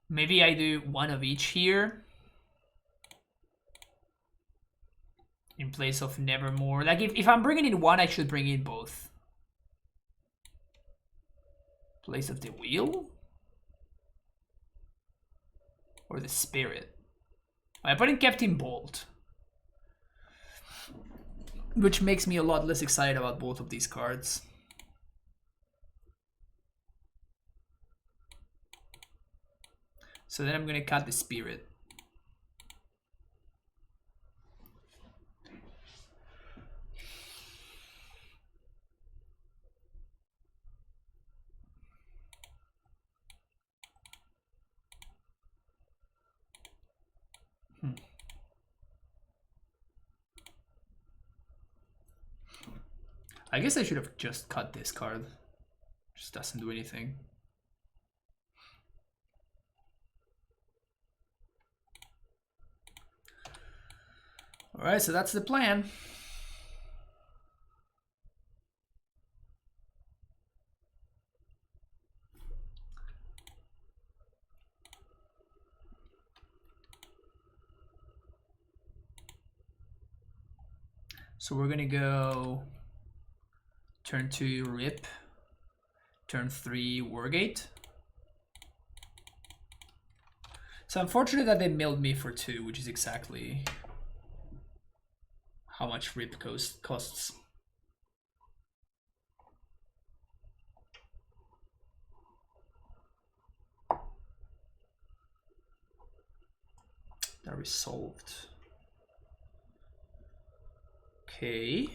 Maybe I do one of each here. In place of Nevermore. Like, if I'm bringing in one, I should bring in both. Place of the Wheel? Or the Spirit? My opponent kept him Bolt. Which makes me a lot less excited about both of these cards. So then I'm gonna cut the spirit. I guess I should have just cut this card. Just doesn't do anything. Alright, so that's the plan. So we're gonna go turn 2 Rip, turn 3 Wargate. So unfortunate that they milled me for 2, which is exactly how much Rip costs. That resolved. Okay.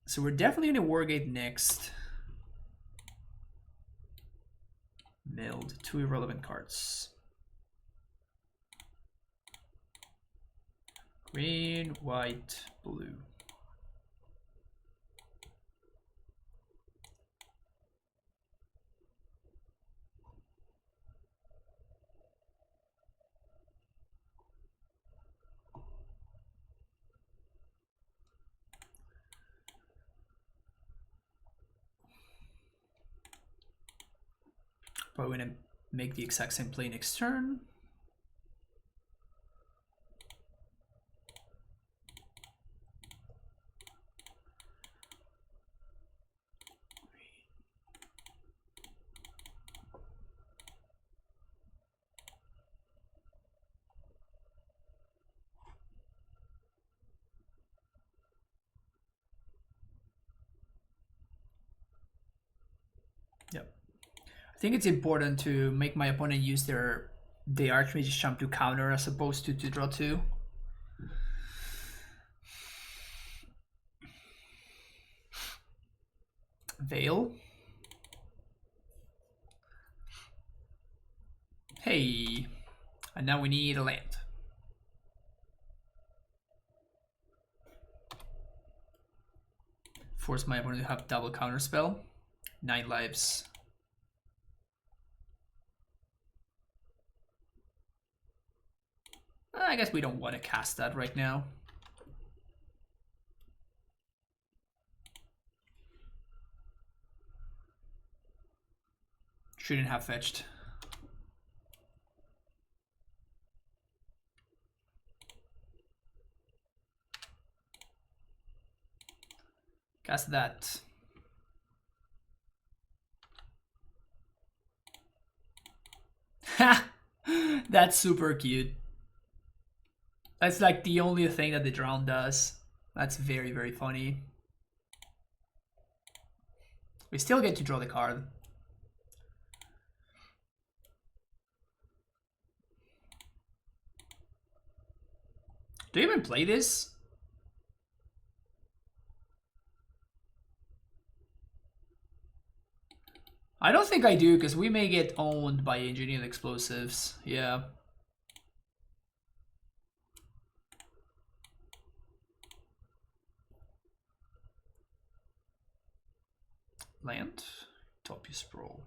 So we're definitely gonna Wargate next. Milled 2 irrelevant cards. Green, white, blue. Probably gonna make the exact same play next turn. Yep. I think it's important to make my opponent use the Archmage's Champ to counter as opposed to draw 2. Veil. Hey, and now we need a land. Force my opponent to have double counter spell. 9 lives. I guess we don't want to cast that right now. Shouldn't have fetched. Cast that. Ha! That's super cute. That's like the only thing that the drown does. That's very, very funny. We still get to draw the card. Do you even play this? I don't think I do, because we may get owned by engineered explosives. Yeah. Land. Top you sprawl.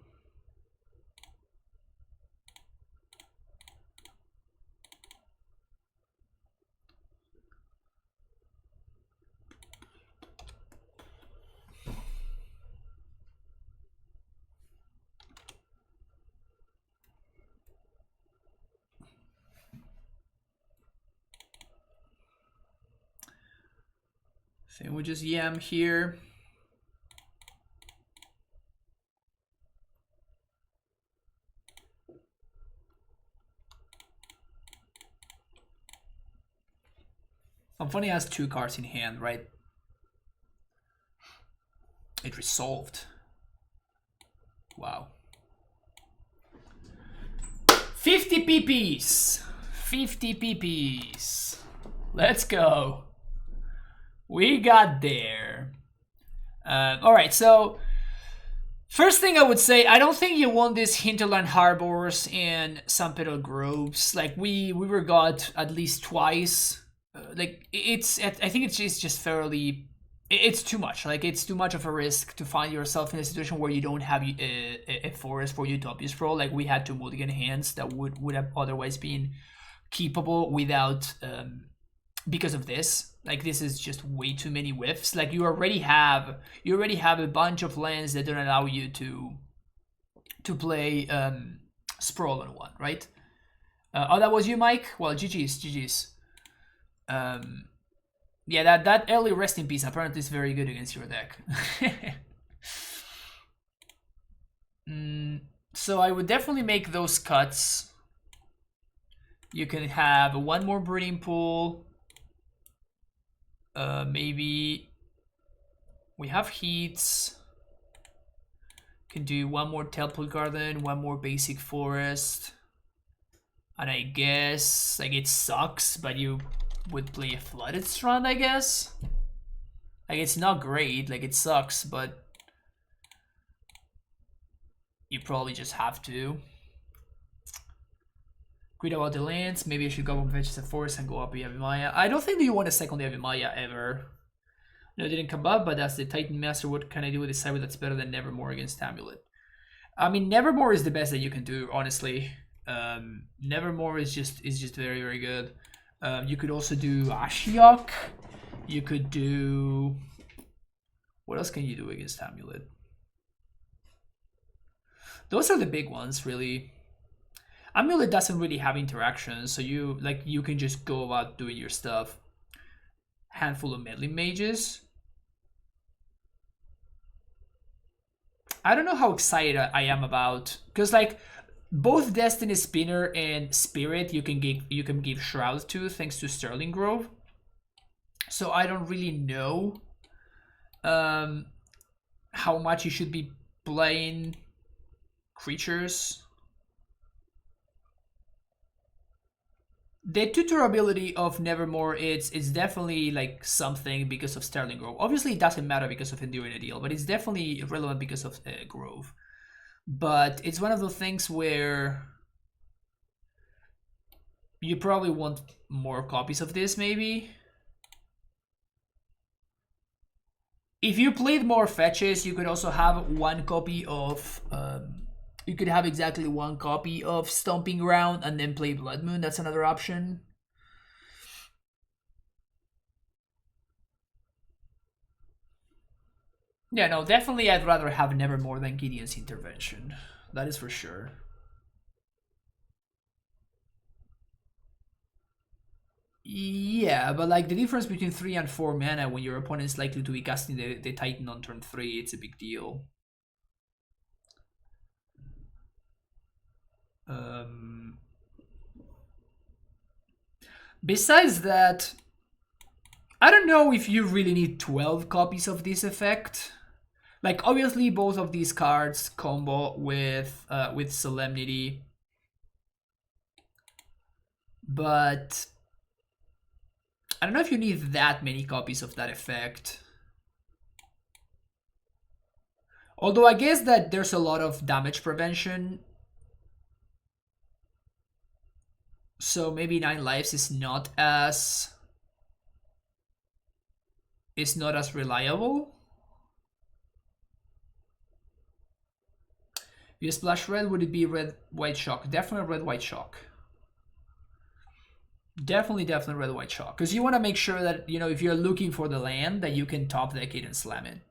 I think we just yam here. Funny has 2 cards in hand, right? It resolved. Wow. 50 PPs. 50 PPs. Let's go. We got there. Alright, so first thing I would say, I don't think you want these Hinterland Harbors and San Pedro Groves. Like we were got at least twice. Like I think it's just fairly. It's too much. Like it's too much of a risk to find yourself in a situation where you don't have a forest for Utopia's Pro. Like we had two mulligan hands that would have otherwise been keepable without because of this. Like this is just way too many whiffs. Like you already have a bunch of lands that don't allow you to play Sprawl on one, right? Oh, that was you, Mike? Well, GG's. Yeah, that early rest in peace apparently is very good against your deck. So I would definitely make those cuts. You can have one more breeding pool. Maybe we have heats. Can do one more teleport garden, one more basic forest. And I guess like it sucks, but you would play a flooded strand, I guess. Like it's not great, like it sucks, but you probably just have to. Greed about the lands, maybe I should go up Vegeta Forest and go up Yavimaya. I don't think that you want a second Yavimaya ever. No, it didn't come up, but that's the Titan Master. What can I do with this cyber that's better than Nevermore against Amulet? I mean, Nevermore is the best that you can do, honestly. Nevermore is just very, very good. You could also do Ashiok. You could do... What else can you do against Amulet? Those are the big ones, really. Amulet doesn't really have interactions, so you can just go about doing your stuff. Handful of meddling mages. I don't know how excited I am about, because like both Destiny Spinner and Spirit you can give Shroud to thanks to Sterling Grove. So I don't really know how much you should be playing creatures. The tutor ability of Nevermore, it's definitely like something because of Sterling Grove. Obviously it doesn't matter because of Enduring Ideal, but it's definitely relevant because of Grove. But it's one of those things where you probably want more copies of this, maybe. If you played more fetches, you could also have one copy of... you could have exactly one copy of Stomping Ground and then play Blood Moon. That's another option. Yeah, no, definitely I'd rather have Nevermore than Gideon's Intervention. That is for sure. Yeah, but like the difference between 3 and 4 mana when your opponent is likely to be casting the Titan on turn 3, it's a big deal. Besides that, I don't know if you really need 12 copies of this effect. Like obviously both of these cards combo with Solemnity, but I don't know if you need that many copies of that effect. Although I guess that there's a lot of damage prevention, so maybe 9 lives is not as reliable. If you splash red, would it be red white shock? Definitely red white shock. Definitely red white shock, because you want to make sure that, you know, if you're looking for the land, that you can top deck it and slam it.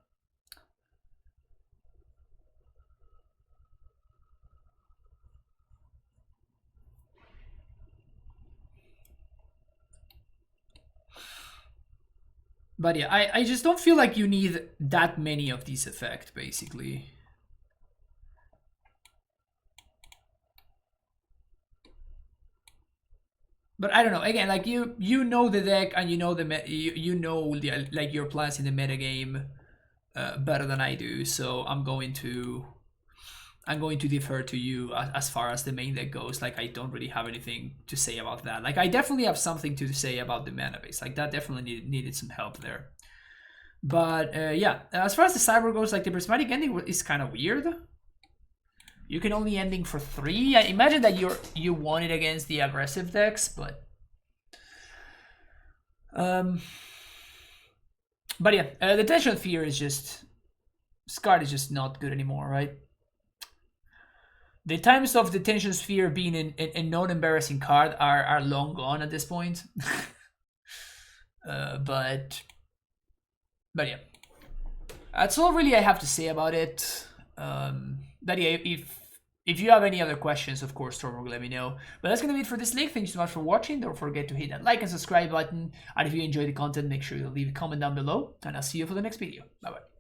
But yeah, I just don't feel like you need that many of these effects, basically. But I don't know. Again, like you know the deck and you know like your plans in the metagame better than I do. So I'm going to I'm going to defer to you as far as the main deck goes. Like, I don't really have anything to say about that. Like, I definitely have something to say about the mana base. Like, that definitely needed some help there. But yeah, as far as the cyber goes, like the prismatic ending is kind of weird. You can only ending for 3. I imagine that you won it against the aggressive decks, but yeah, the Tension Fear is just, this card is just not good anymore, right? The times of the Tension Sphere being a non-embarrassing card are long gone at this point. But yeah, that's all really I have to say about it. But yeah, if you have any other questions, of course, Stormwalk, let me know. But that's gonna be it for this league. Thank you so much for watching. Don't forget to hit that like and subscribe button. And if you enjoy the content, make sure you leave a comment down below. And I'll see you for the next video. Bye bye.